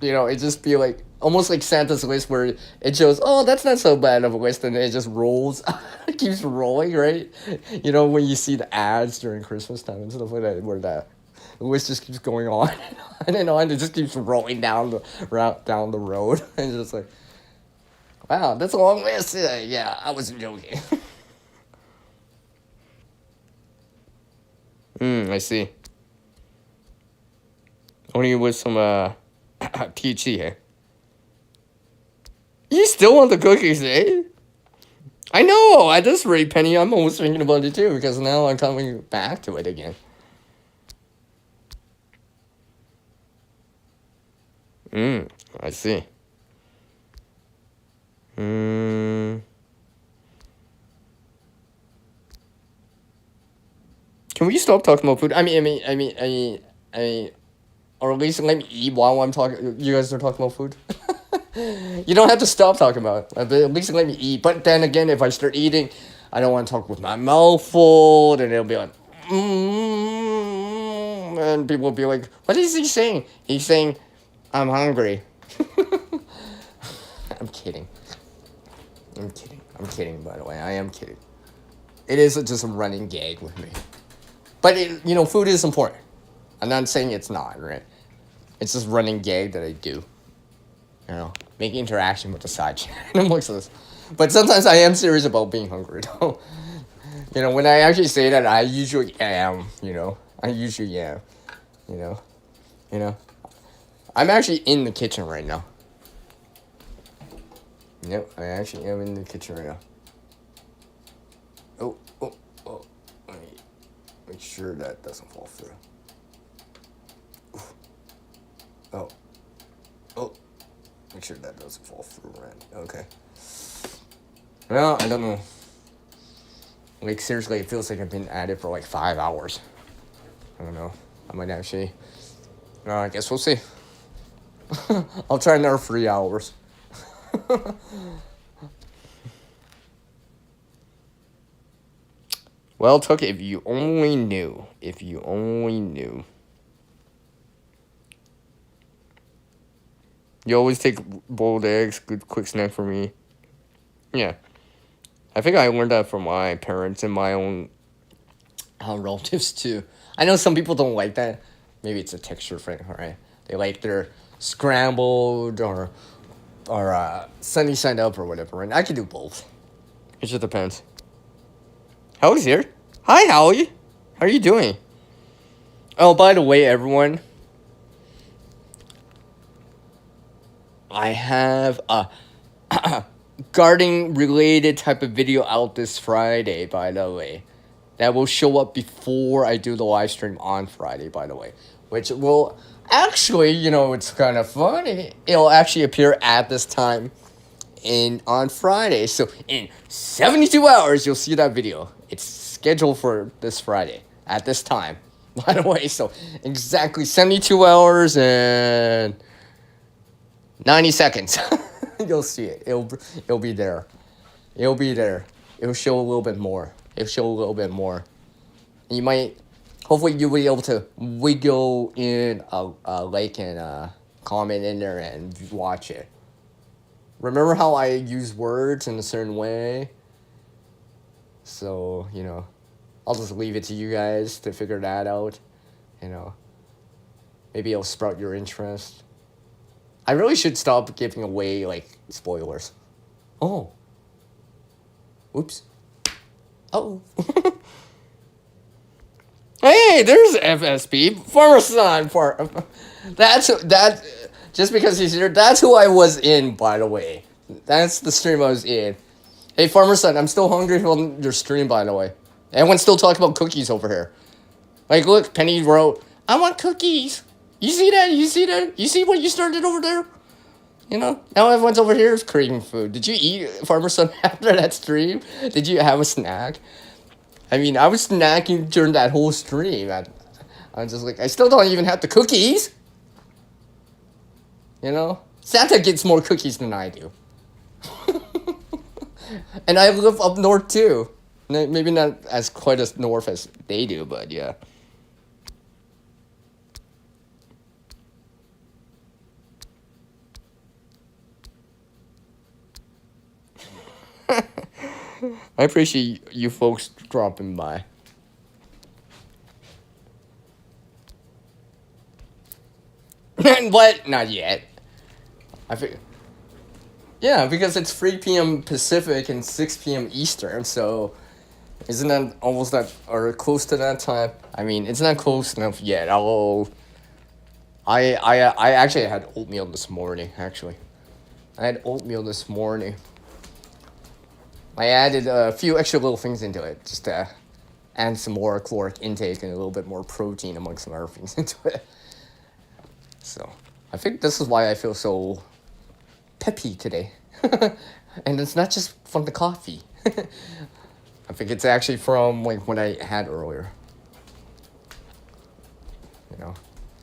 it'd just be like, almost like Santa's list where it shows, oh, that's not so bad of a list, and it just rolls. It keeps rolling, right? When you see the ads during Christmas time and stuff like that, where the list just keeps going on and on, it just keeps rolling down the road. And it's just like, wow, that's a long list. Yeah, I wasn't joking. I see. Only with some THC here. You still want the cookies, eh? I know, at this rate, Penny, I'm almost thinking about it too, because now I'm coming back to it again. I see. Can we stop talking about food? I mean, or at least let me eat while I'm talking. You guys are talking about food. You don't have to stop talking about it, but at least let me eat. But then again, if I start eating, I don't want to talk with my mouth full, and it'll be like, and people will be like, what is he saying? He's saying, I'm hungry. I'm kidding. I'm kidding, by the way. I am kidding. It is just a running gag with me. But, food is important. I'm not saying it's not, right? It's just running gag that I do. Make interaction with the side channel amongst this. But sometimes I am serious about being hungry, though. When I actually say that, I usually am, I usually am, I'm actually in the kitchen right now. Yep, I actually am in the kitchen right now. Oh, oh, oh. Let me make sure that doesn't fall through. Oh, oh. Make sure that doesn't fall through, right? Okay. Well, I don't know. Like, seriously, it feels like I've been at it for like 5 hours. I don't know. I might actually. I guess we'll see. I'll try another 3 hours. Well, Tuck, if you only knew. If you only knew. You always take boiled eggs, good quick snack for me. Yeah. I think I learned that from my parents and my own relatives too. I know some people don't like that. Maybe it's a texture thing, right? They like their scrambled or sunny side up or whatever, and I can do both. It just depends. Howie's here. Hi, Howie. How are you doing? Oh, by the way, everyone, I have a gardening related type of video out this Friday, by the way. That will show up before I do the live stream on Friday, by the way. Which will actually, it's kind of funny. It'll actually appear at this time on Friday. So in 72 hours, you'll see that video. It's scheduled for this Friday at this time, by the way. So exactly 72 hours and 90 seconds. You'll see it. It'll be there. It'll be there. It'll show a little bit more. It'll show a little bit more. You might, hopefully you'll be able to wiggle in a like and comment in there and watch it. Remember how I use words in a certain way? So, I'll just leave it to you guys to figure that out. Maybe it'll sprout your interest. I really should stop giving away, like, spoilers. Oh. Oops. Oh. Hey, there's FSP. Farmer Son. That. Just because he's here, that's who I was in, by the way. That's the stream I was in. Hey, Farmer Son, I'm still hungry on your stream, by the way. Everyone's still talking about cookies over here. Like, look, Penny wrote, I want cookies. You see that? You see that? You see what you started over there? Now everyone's over here is craving food. Did you eat, Farmer Son, after that stream? Did you have a snack? I mean, I was snacking during that whole stream. I was just like, I still don't even have the cookies. Santa gets more cookies than I do. And I live up north too. Maybe not as quite as north as they do, but yeah. I appreciate you folks dropping by. What? Not yet. I think. Yeah, because it's 3 p.m. Pacific and 6 p.m. Eastern, so isn't that almost that or close to that time? I mean, it's not close enough yet. I actually had oatmeal this morning. Actually, I had oatmeal this morning. I added a few extra little things into it just to add some more caloric intake and a little bit more protein among some other things into it. So I think this is why I feel so peppy today. And it's not just from the coffee. I think it's actually from like what I had earlier.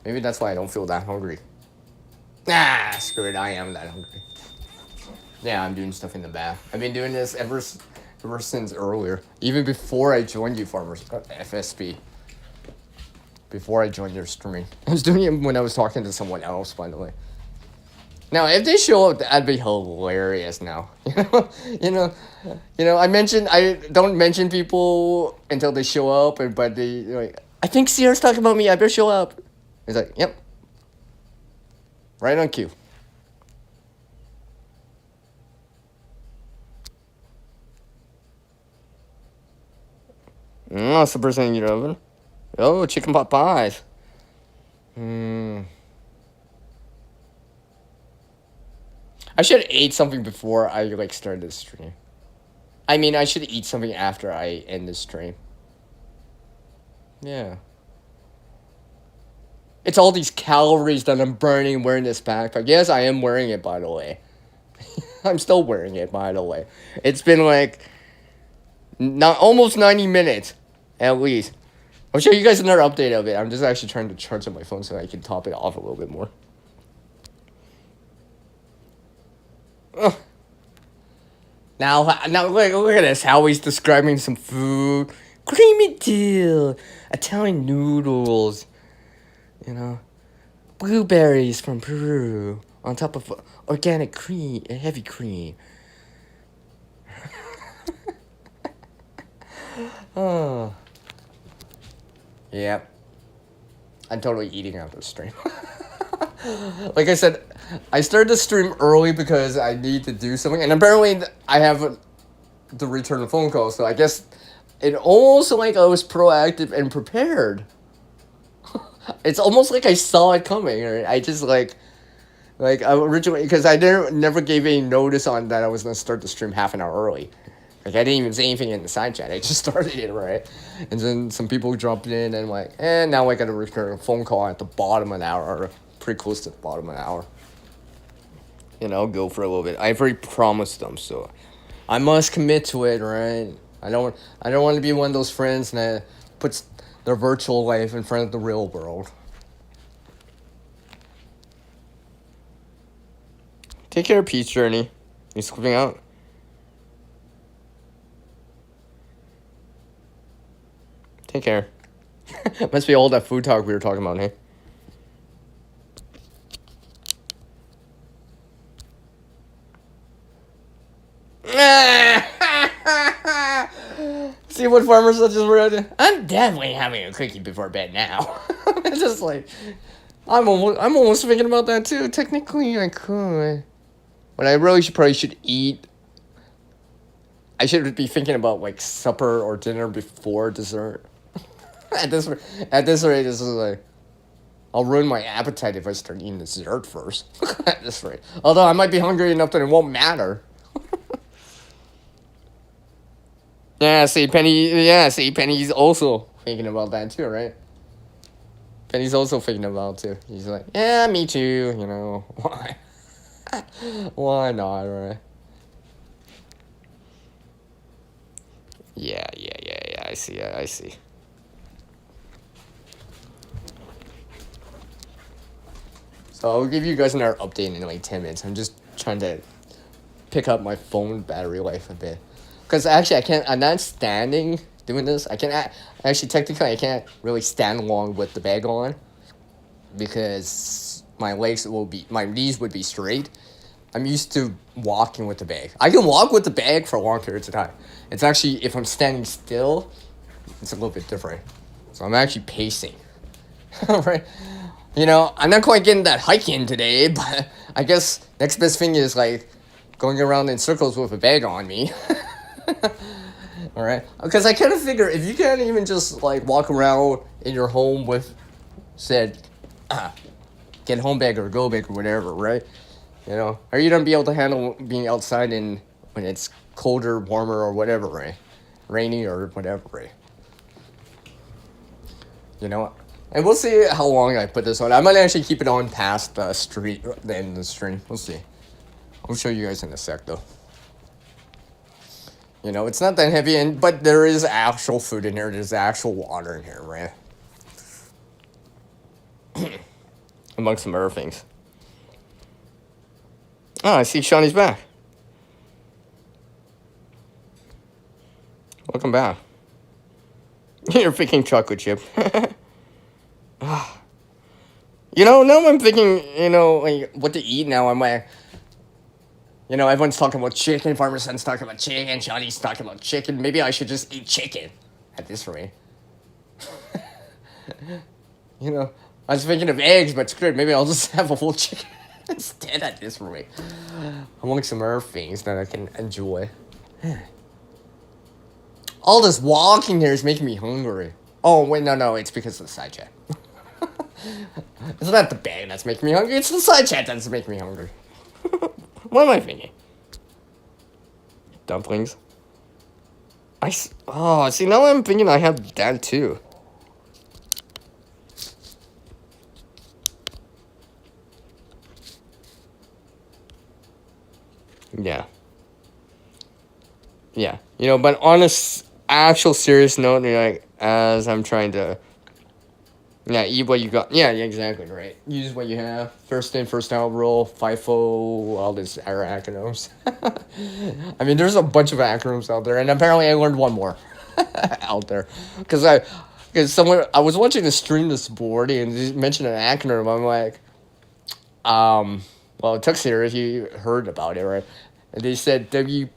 Maybe that's why I don't feel that hungry. Screw it, I am that hungry. Yeah, I'm doing stuff in the bath. I've been doing this ever since earlier. Even before I joined you, FSP. Before I joined your stream. I was doing it when I was talking to someone else, by the way. Now, if they show up, that'd be hilarious now. I don't mention people until they show up, but they like, I think Sierra's talking about me, I better show up. He's like, yep. Right on cue. What's the person in your oven? Oh, chicken pot pies. I should have ate something before I started the stream. I mean, I should eat something after I end the stream. Yeah. It's all these calories that I'm burning wearing this backpack. Yes, I am wearing it, by the way. I'm still wearing it, by the way. It's been like not almost 90 minutes, at least. I'll show you guys another update of it. I'm just actually trying to charge up my phone so I can top it off a little bit more. Ugh. Now look at this. How he's describing some food. Creamy dill, Italian noodles, you know, blueberries from Peru on top of organic cream, heavy cream. Oh. Yep. I'm totally eating out the stream. Like I said, I started the stream early because I need to do something, and apparently I have to return a phone call, so I guess it almost like I was proactive and prepared. It's almost like I saw it coming, or I just like I originally, because I never gave any notice on that I was gonna start the stream half an hour early. Like, I didn't even say anything in the side chat. I just started it, right? And then some people dropped in, and I'm like, now I gotta return a phone call at the bottom of an hour, or pretty close to the bottom of an hour. You know, go for a little bit. I've already promised them, so I must commit to it, right? I don't want to be one of those friends that puts their virtual life in front of the real world. Take care, Peach Journey. You slipping out? Take care. Must be all that food talk we were talking about, hey? See what farmers such as we're. I'm definitely having a cookie before bed now. It's just like I'm almost thinking about that too. Technically, I could, but I really should eat. I should be thinking about like supper or dinner before dessert. at this rate, this is like I'll ruin my appetite if I start eating dessert first. At this rate, although I might be hungry enough that it won't matter. Yeah, see, Penny's also thinking about that too, right? Penny's also thinking about too. He's like, yeah, me too, you know, why? Why not, right? Yeah, I see. So I'll give you guys another update in like 10 minutes. I'm just trying to pick up my phone battery life a bit. Because actually, I'm not standing doing this. Actually, technically, I can't really stand long with the bag on. Because my knees would be straight. I'm used to walking with the bag. I can walk with the bag for long periods of time. It's actually, if I'm standing still, it's a little bit different. So I'm actually pacing. Right? You know, I'm not quite getting that hike in today, but I guess next best thing is like going around in circles with a bag on me. Alright? Because I kind of figure if you can't even just like walk around in your home with said get home bag or go bag or whatever, right? You know, are you gonna be able to handle being outside when it's colder, warmer, or whatever, right? Rainy or whatever, right? You know, and we'll see how long I put this on. I might actually keep it on past the end of the stream. We'll see. I'll show you guys in a sec, though. You know, it's not that heavy, but there is actual food in here. There's actual water in here, right? Among some other things. Oh, I see Shawnee's back. Welcome back. You're picking chocolate chip. You know, now I'm thinking, you know, like, what to eat now. I'm like, you know, everyone's talking about chicken. Farmer Son's talking about chicken. Shawnee's talking about chicken. Maybe I should just eat chicken at this rate. You know, I was thinking of eggs, but screw it. Maybe I'll just have a whole chicken instead at this rate. Among some other things that I can enjoy. All this walking here is making me hungry. Oh, wait, no, it's because of the side chat. It's not the bag that's making me hungry, it's the side chat that's making me hungry. What am I thinking? Dumplings? Oh, see, now I'm thinking I have that too. Yeah. Yeah. But on a actual serious note, like, as I'm trying to, yeah, eat what you got. Yeah, yeah, exactly, right. Use what you have. First in, first out rule, FIFO, all these acronyms. I mean, there's a bunch of acronyms out there, and apparently I learned one more out there. Because someone, I was watching a stream this morning, and they mentioned an acronym. I'm like, well, Tuxedo, if you heard about it, right? And they said W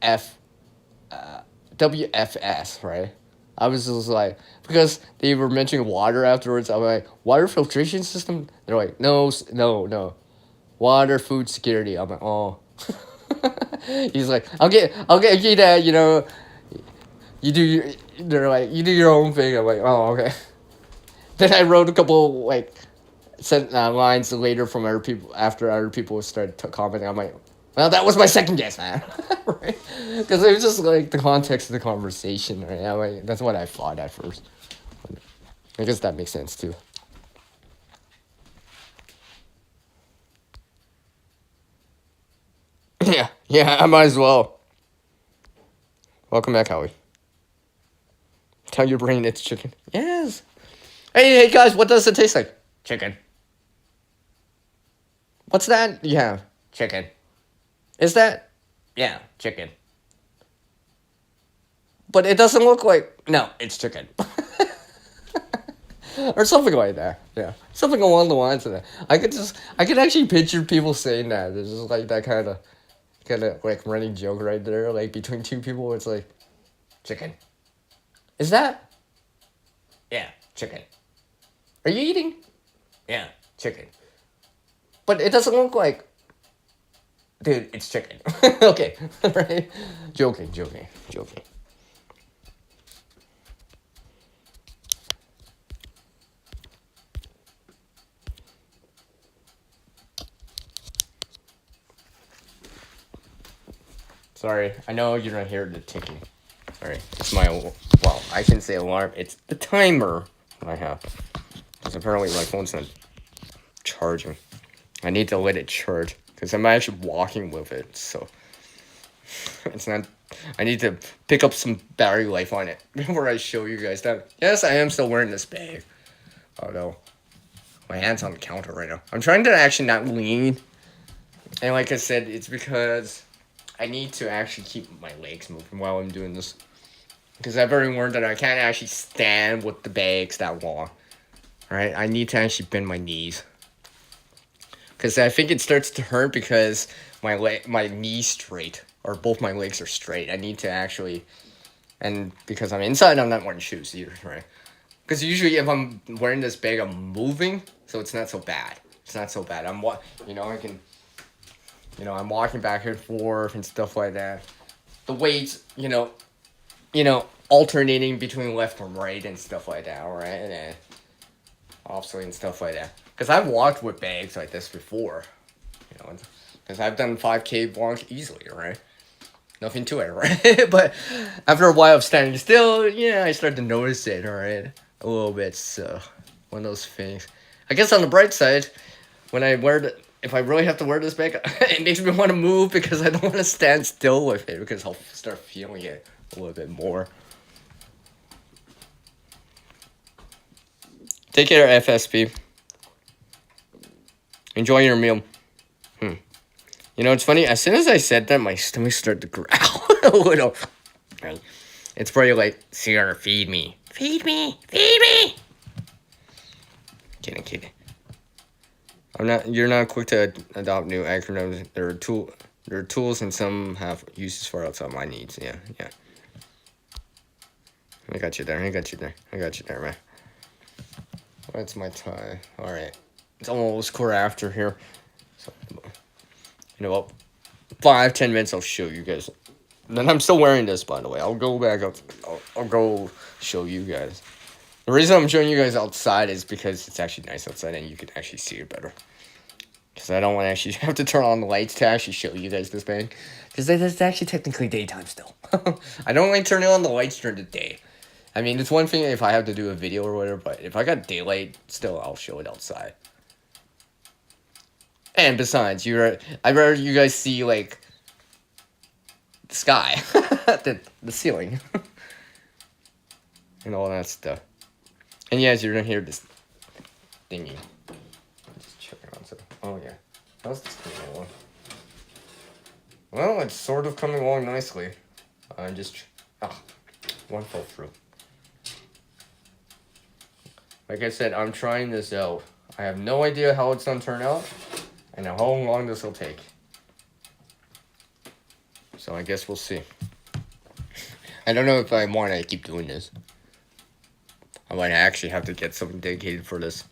F WFS, right? I was just like, because they were mentioning water afterwards. I'm like, water filtration system. They're like, no, no, water food security. I'm like, oh. He's like, okay, Dad. You do your. They're like, you do your own thing. I'm like, oh, okay. Then I wrote a couple like sent lines later from other people after other people started commenting. I'm like, well, that was my second guess, man. Right? Because it was just like the context of the conversation, right? I'm like, that's what I thought at first. I guess that makes sense too. Yeah, I might as well. Welcome back, Howie. Tell your brain it's chicken. Yes. Hey, guys, what does it taste like? Chicken. What's that? Yeah, chicken. Is that? Yeah, chicken. But it doesn't look like. No, it's chicken. Or something like that. Yeah, something along the lines of that. I could actually picture people saying that. There's just like that kind of like running joke right there, like between two people. It's like, chicken. Is that? Yeah, chicken. Are you eating? Yeah, chicken. But it doesn't look like. Dude, it's chicken. Okay, right? Joking. Sorry, I know you're not hearing the ticking. Sorry, it's my, well, I can say alarm. It's the timer I have. Because apparently my phone's not charging. I need to let it charge. Because I'm actually walking with it, so. It's not. I need to pick up some battery life on it before I show you guys that. Yes, I am still wearing this bag. Oh no. My hand's on the counter right now. I'm trying to actually not lean. And like I said, it's because I need to actually keep my legs moving while I'm doing this. Because I've already learned that I can't actually stand with the bags that long. Right? I need to actually bend my knees. Because I think it starts to hurt because my knee's straight. Or both my legs are straight. I need to actually... And because I'm inside, I'm not wearing shoes either, right? Because usually if I'm wearing this bag, I'm moving. So it's not so bad. It's not so bad. I can... I'm walking back and forth and stuff like that. The weights, alternating between left and right and stuff like that, right? And obviously and stuff like that. Because I've walked with bags like this before, because I've done 5K walk easily, right? Nothing to it, right? But after a while of standing still, I started to notice it, right? A little bit, so one of those things. I guess on the bright side, when I if I really have to wear this bag, it makes me want to move because I don't want to stand still with it because I'll start feeling it a little bit more. Take care, FSP. Enjoy your meal. It's funny. As soon as I said that, my stomach started to growl a little. Right? It's probably like, Sierra, feed me. Feed me. Kidding. You're not quick to adopt new acronyms. There are tools and some have uses for outside my needs. Yeah. I got you there, man. What's my time? Alright. It's almost quarter after here. So, what? 5-10 minutes I'll show you guys. Then I'm still wearing this, by the way. I'll go back up. I'll go show you guys. The reason I'm showing you guys outside is because it's actually nice outside and you can actually see it better. Because I don't want to actually have to turn on the lights to actually show you guys this bang. Because it's actually technically daytime still. I don't like turning on the lights during the day. I mean, it's one thing if I have to do a video or whatever, but if I got daylight, still I'll show it outside. And besides, I'd rather you guys see, like, the sky, the ceiling, and all that stuff. And yes, you're gonna hear this thingy. Just checking on something. Oh yeah, how's this coming along? Well, it's sort of coming along nicely. I'm just one fell through. Like I said, I'm trying this out. I have no idea how it's gonna turn out, and how long this will take. So I guess we'll see. I don't know if I want to keep doing this. I might actually have to get something dedicated for this.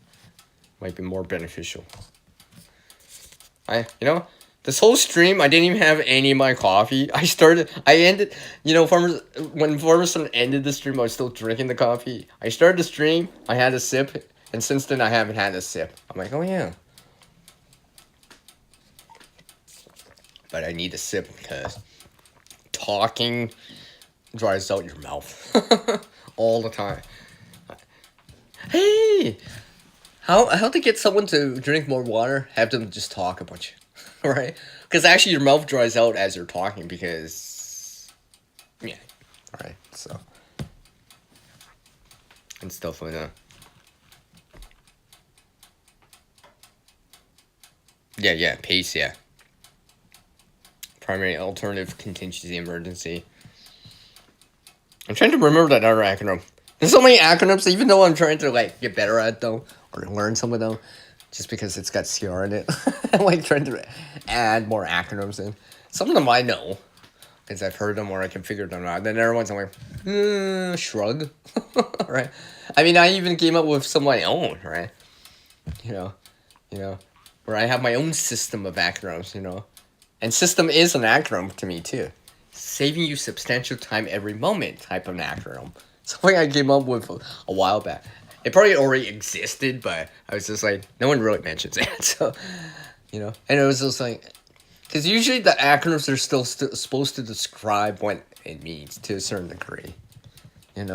Might be more beneficial. This whole stream, I didn't even have any of my coffee. I ended, when Farmerson ended the stream, I was still drinking the coffee. I started the stream, I had a sip, and since then I haven't had a sip. I'm like, oh yeah. But I need a sip because talking dries out your mouth all the time. Hey, how to get someone to drink more water? Have them just talk a bunch, right? Because actually your mouth dries out as you're talking because, yeah, all right, so. And stuff like that. Yeah, pace, yeah. Primary, alternative, contingency, emergency. I'm trying to remember that other acronym. There's so many acronyms, even though I'm trying to, like, get better at them, or learn some of them, just because it's got CR in it. I'm, like, trying to add more acronyms in. Some of them I know, because I've heard them or I can figure them out. Then other ones I'm like, shrug, right? I mean, I even came up with some of my own, right? Where I have my own system of acronyms, And system is an acronym to me, too. Saving you substantial time every moment type of acronym. Something I came up with a while back. It probably already existed, but I was just like, no one really mentions it. So, and it was just like, because usually the acronyms are still supposed to describe what it means to a certain degree, and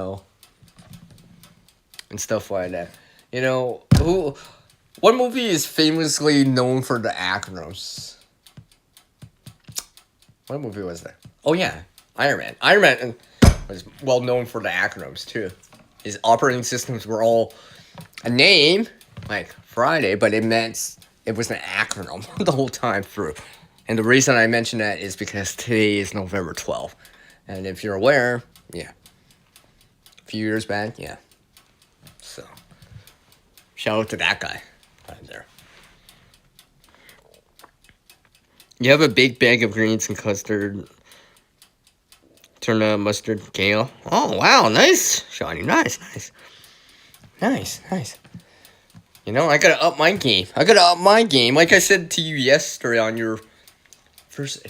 stuff like that. What movie is famously known for the acronyms? What movie was that? Oh yeah, Iron Man. Iron Man was well known for the acronyms too. His operating systems were all a name, like Friday, but it was an acronym the whole time through. And the reason I mention that is because today is November 12th. And if you're aware, yeah. A few years back, yeah. So, shout out to that guy right there. You have a big bag of greens and custard. Tuna, mustard, kale. Oh, wow, nice, Shawnee. Nice. I gotta up my game. Like I said to you yesterday on your first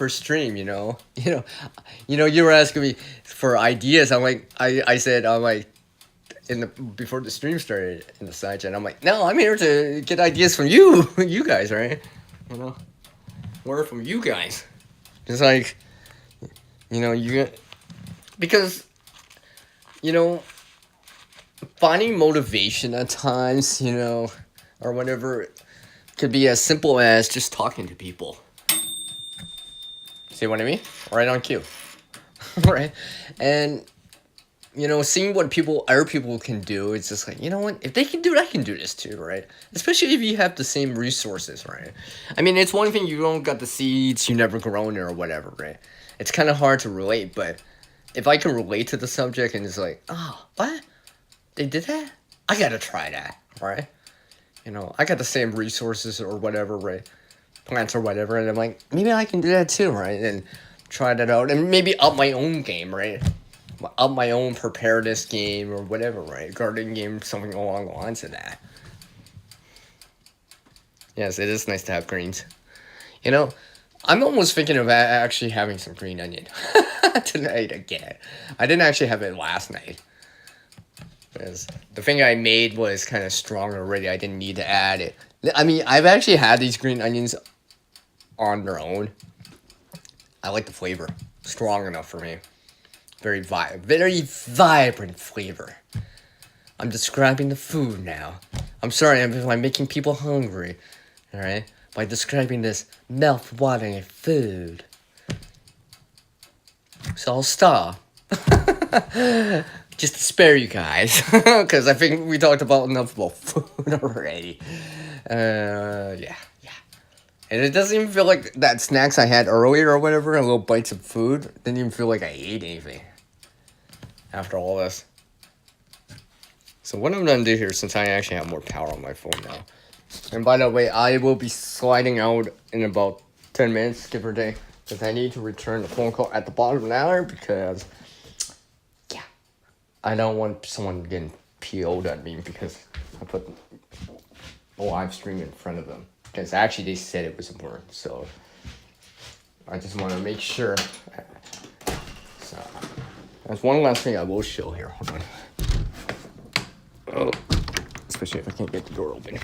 stream, you were asking me for ideas. I'm like, I said, I'm like, before the stream started in the side chat, I'm like, no, I'm here to get ideas from you, you guys, right? Word from you guys. Just like, because, finding motivation at times, or whatever, could be as simple as just talking to people. See what I mean? Right on cue. Right? And, seeing what other people can do, it's just like, you know what? If they can do it, I can do this too, right? Especially if you have the same resources, right? I mean, it's one thing you don't got the seeds, you never grown it or whatever, right? It's kind of hard to relate, but if I can relate to the subject and it's like, oh, what? They did that? I gotta try that, right? I got the same resources or whatever, right? Plants or whatever, and I'm like, maybe I can do that too, right? And try that out, and maybe up my own game, right? Up my own preparedness game or whatever, right? Gardening game, something along the lines of that. Yes, it is nice to have greens. I'm almost thinking of actually having some green onion tonight again. I didn't actually have it last night. Because the thing I made was kind of strong already. I didn't need to add it. I mean, I've actually had these green onions on their own. I like the flavor. Strong enough for me. Very vibrant flavor. I'm describing the food now. I'm sorry if I'm making people hungry. Alright? By describing this mouth-watering food. So I'll stop. Just to spare you guys. Because I think we talked about enough about food already. Yeah. And it doesn't even feel like that snacks I had earlier or whatever, and little bites of food, didn't even feel like I ate anything after all this. So what I'm gonna do here, since I actually have more power on my phone now, and by the way, I will be sliding out in about 10 minutes, give or take, because I need to return the phone call at the bottom of the hour, because, yeah, I don't want someone getting PO'd at me because I put a live stream in front of them. Because actually they said it was important, so I just want to make sure. So there's one last thing I will show here. Hold on. Oh, especially if I can't get the door open.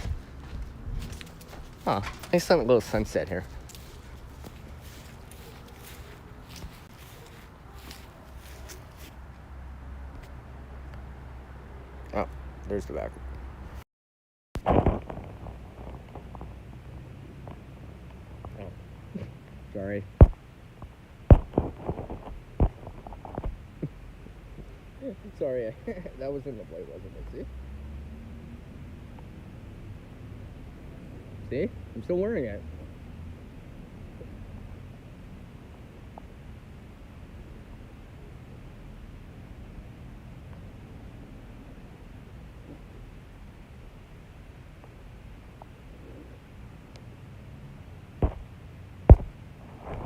Huh, nice little sunset here. Oh, there's the back. Sorry. Sorry, that was in the plate, wasn't it? See? I'm still wearing it.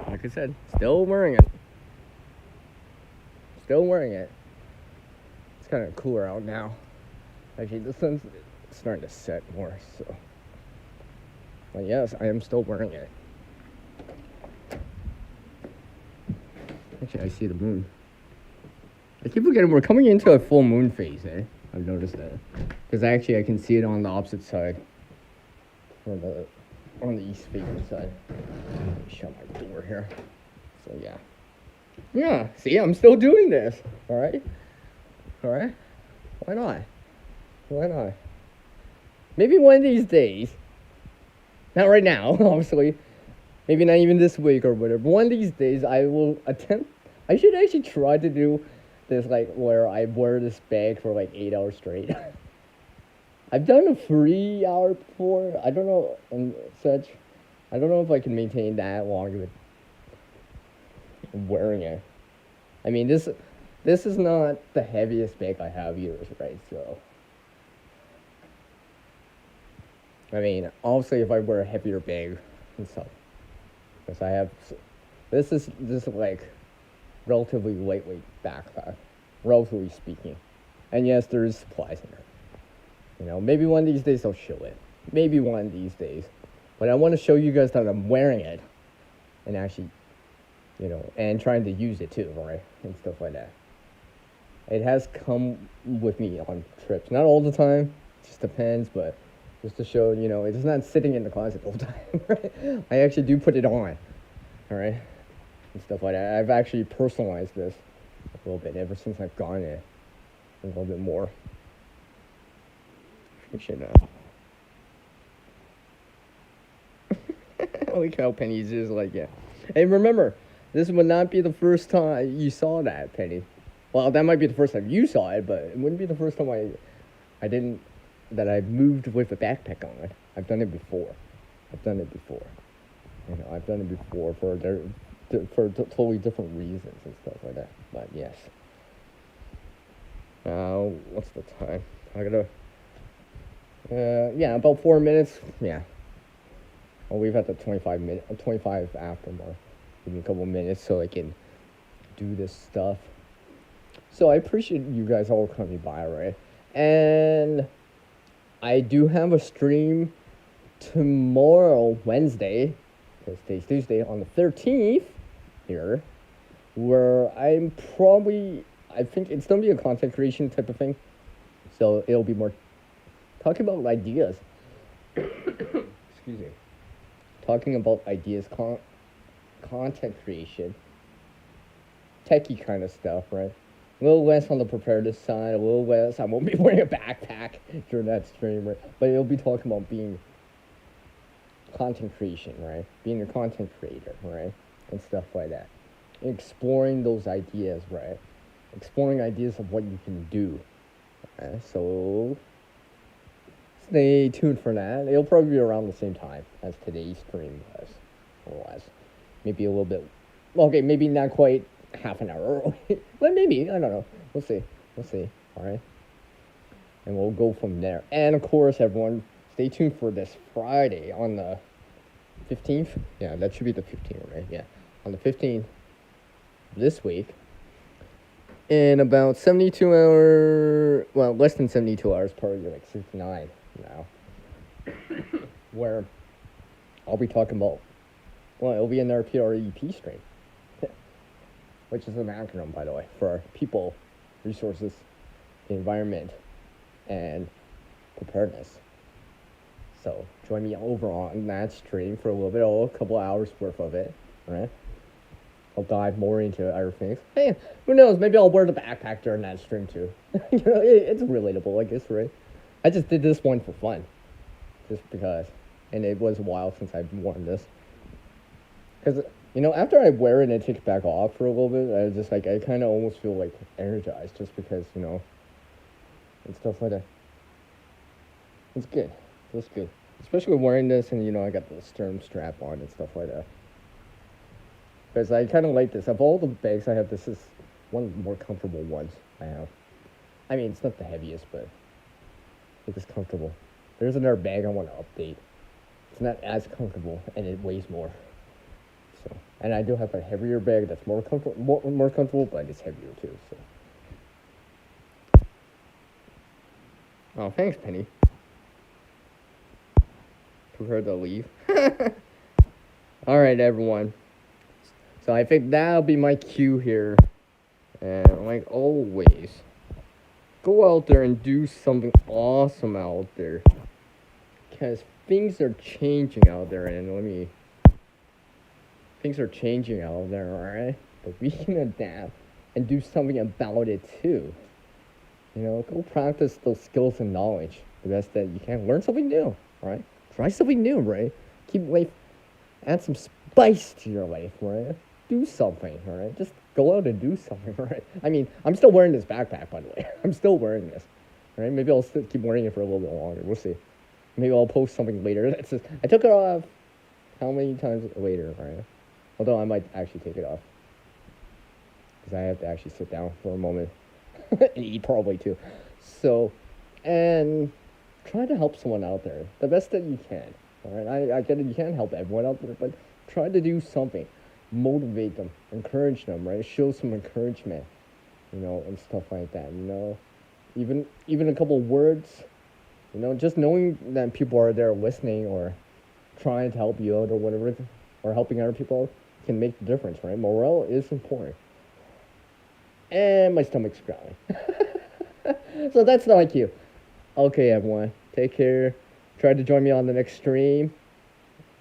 Like I said, still wearing it. Still wearing it. It's kind of cooler out now. Actually, the sun's starting to set more, so. But yes, I am still wearing it. Actually, I see the moon. I keep forgetting we're coming into a full moon phase, eh? I've noticed that. Because actually, I can see it on the opposite side. On the east facing side. Let me shut my door here. So, yeah. Yeah, see, I'm still doing this. Alright? Alright? Why not? Why not? Maybe one of these days. Not right now, obviously. Maybe not even this week or whatever. But one of these days, I will attempt. I should actually try to do this, like, where I wear this bag for like 8 hours straight. I've done a 3 hour before. I don't know, and such. I don't know if I can maintain that long with wearing it. I mean, this is not the heaviest bag I have either, right? So, I mean, obviously, if I wear a heavier bag and stuff, because I have, this is like relatively lightweight backpack, relatively speaking, and yes, there is supplies in there. You know, maybe one of these days I'll show it. Maybe one of these days, but I want to show you guys that I'm wearing it, and actually, you know, and trying to use it too, right, and stuff like that. It has come with me on trips, not all the time, just depends, but just to show, you know, it's not sitting in the closet all the time, right? I actually do put it on, all right, and stuff like that. I've actually personalized this a little bit ever since I've gone in a little bit more. We should I like how Penny's just like, yeah. Hey, remember, this would not be the first time you saw that, Penny. Well, that might be the first time you saw it, but it wouldn't be the first time that I moved with a backpack on. I've done it before. You know, I've done it before for totally different reasons and stuff like that. But yes. What's the time? I gotta. Yeah, about 4 minutes. Yeah. Well, we've had the 25 after mark. Give me a couple minutes so I can do this stuff. So I appreciate you guys all coming by, right? And I do have a stream tomorrow, Wednesday, because today's Tuesday, on the 13th here, where I think it's going to be a content creation type of thing. So it'll be more talking about ideas. excuse me, talking about ideas, content creation, techie kind of stuff, right? A little less on the preparedness side, a little less. I won't be wearing a backpack during that stream, right? But it'll be talking about being content creation, right? Being a content creator, right? And stuff like that. Exploring those ideas, right? Exploring ideas of what you can do. Right? So stay tuned for that. It'll probably be around the same time as today's stream was, or less. Maybe a little bit. Okay, maybe not quite half an hour early. But maybe, I don't know. We'll see. Alright? And we'll go from there. And of course, everyone, stay tuned for this Friday on the 15th. Yeah, that should be the 15th, right? Yeah. On the 15th this week. In about 72 hours, well, less than 72 hours, probably like 69 now. Where I'll be talking about, well, it'll be an RPREP stream. Which is an acronym, by the way, for people, resources, environment, and preparedness. So join me over on that stream for a little bit, a couple hours worth of it, right? I'll dive more into other things. Hey, who knows? Maybe I'll wear the backpack during that stream too. It's relatable, I guess, right? I just did this one for fun, just because, and it was a while since I've worn this. Because, after I wear it and take it back off for a little bit, I just, I kind of almost feel, energized just because, and stuff like that. It's good. Feels good. Especially wearing this and, I got the stern strap on and stuff like that. Because I kind of like this. Of all the bags I have, this is one of the more comfortable ones I have. I mean, it's not the heaviest, but it is comfortable. There's another bag I want to update. It's not as comfortable, and it weighs more. So, and I do have a heavier bag that's more comfortable, but it's heavier too. So. Oh, thanks, Penny. Prepared to leave. All right, everyone. So I think that'll be my cue here. And like always, go out there and do something awesome out there. Because things are changing out there, and things are changing out there, alright? But we can adapt and do something about it too. Go practice those skills and knowledge the best that you can. Learn something new, alright? Try something new, right? Keep life, add some spice to your life, right? Do something, alright? Just go out and do something, right? I mean, I'm still wearing this backpack, by the way. I'm still wearing this, right? Maybe I'll still keep wearing it for a little bit longer. We'll see. Maybe I'll post something later. I took it off how many times later, right? Although I might actually take it off. Because I have to actually sit down for a moment. And eat probably too. So, and try to help someone out there the best that you can. Alright, I get it, you can't help everyone out there, but try to do something. Motivate them, encourage them, right? Show some encouragement, and stuff like that, Even a couple words, just knowing that people are there listening or trying to help you out or whatever, or helping other people can make the difference, right? Morale is important. And my stomach's growling. So that's the IQ. Okay, everyone. Take care. Try to join me on the next stream.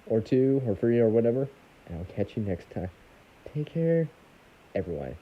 Or 2, or 3, or whatever. And I'll catch you next time. Take care, everyone.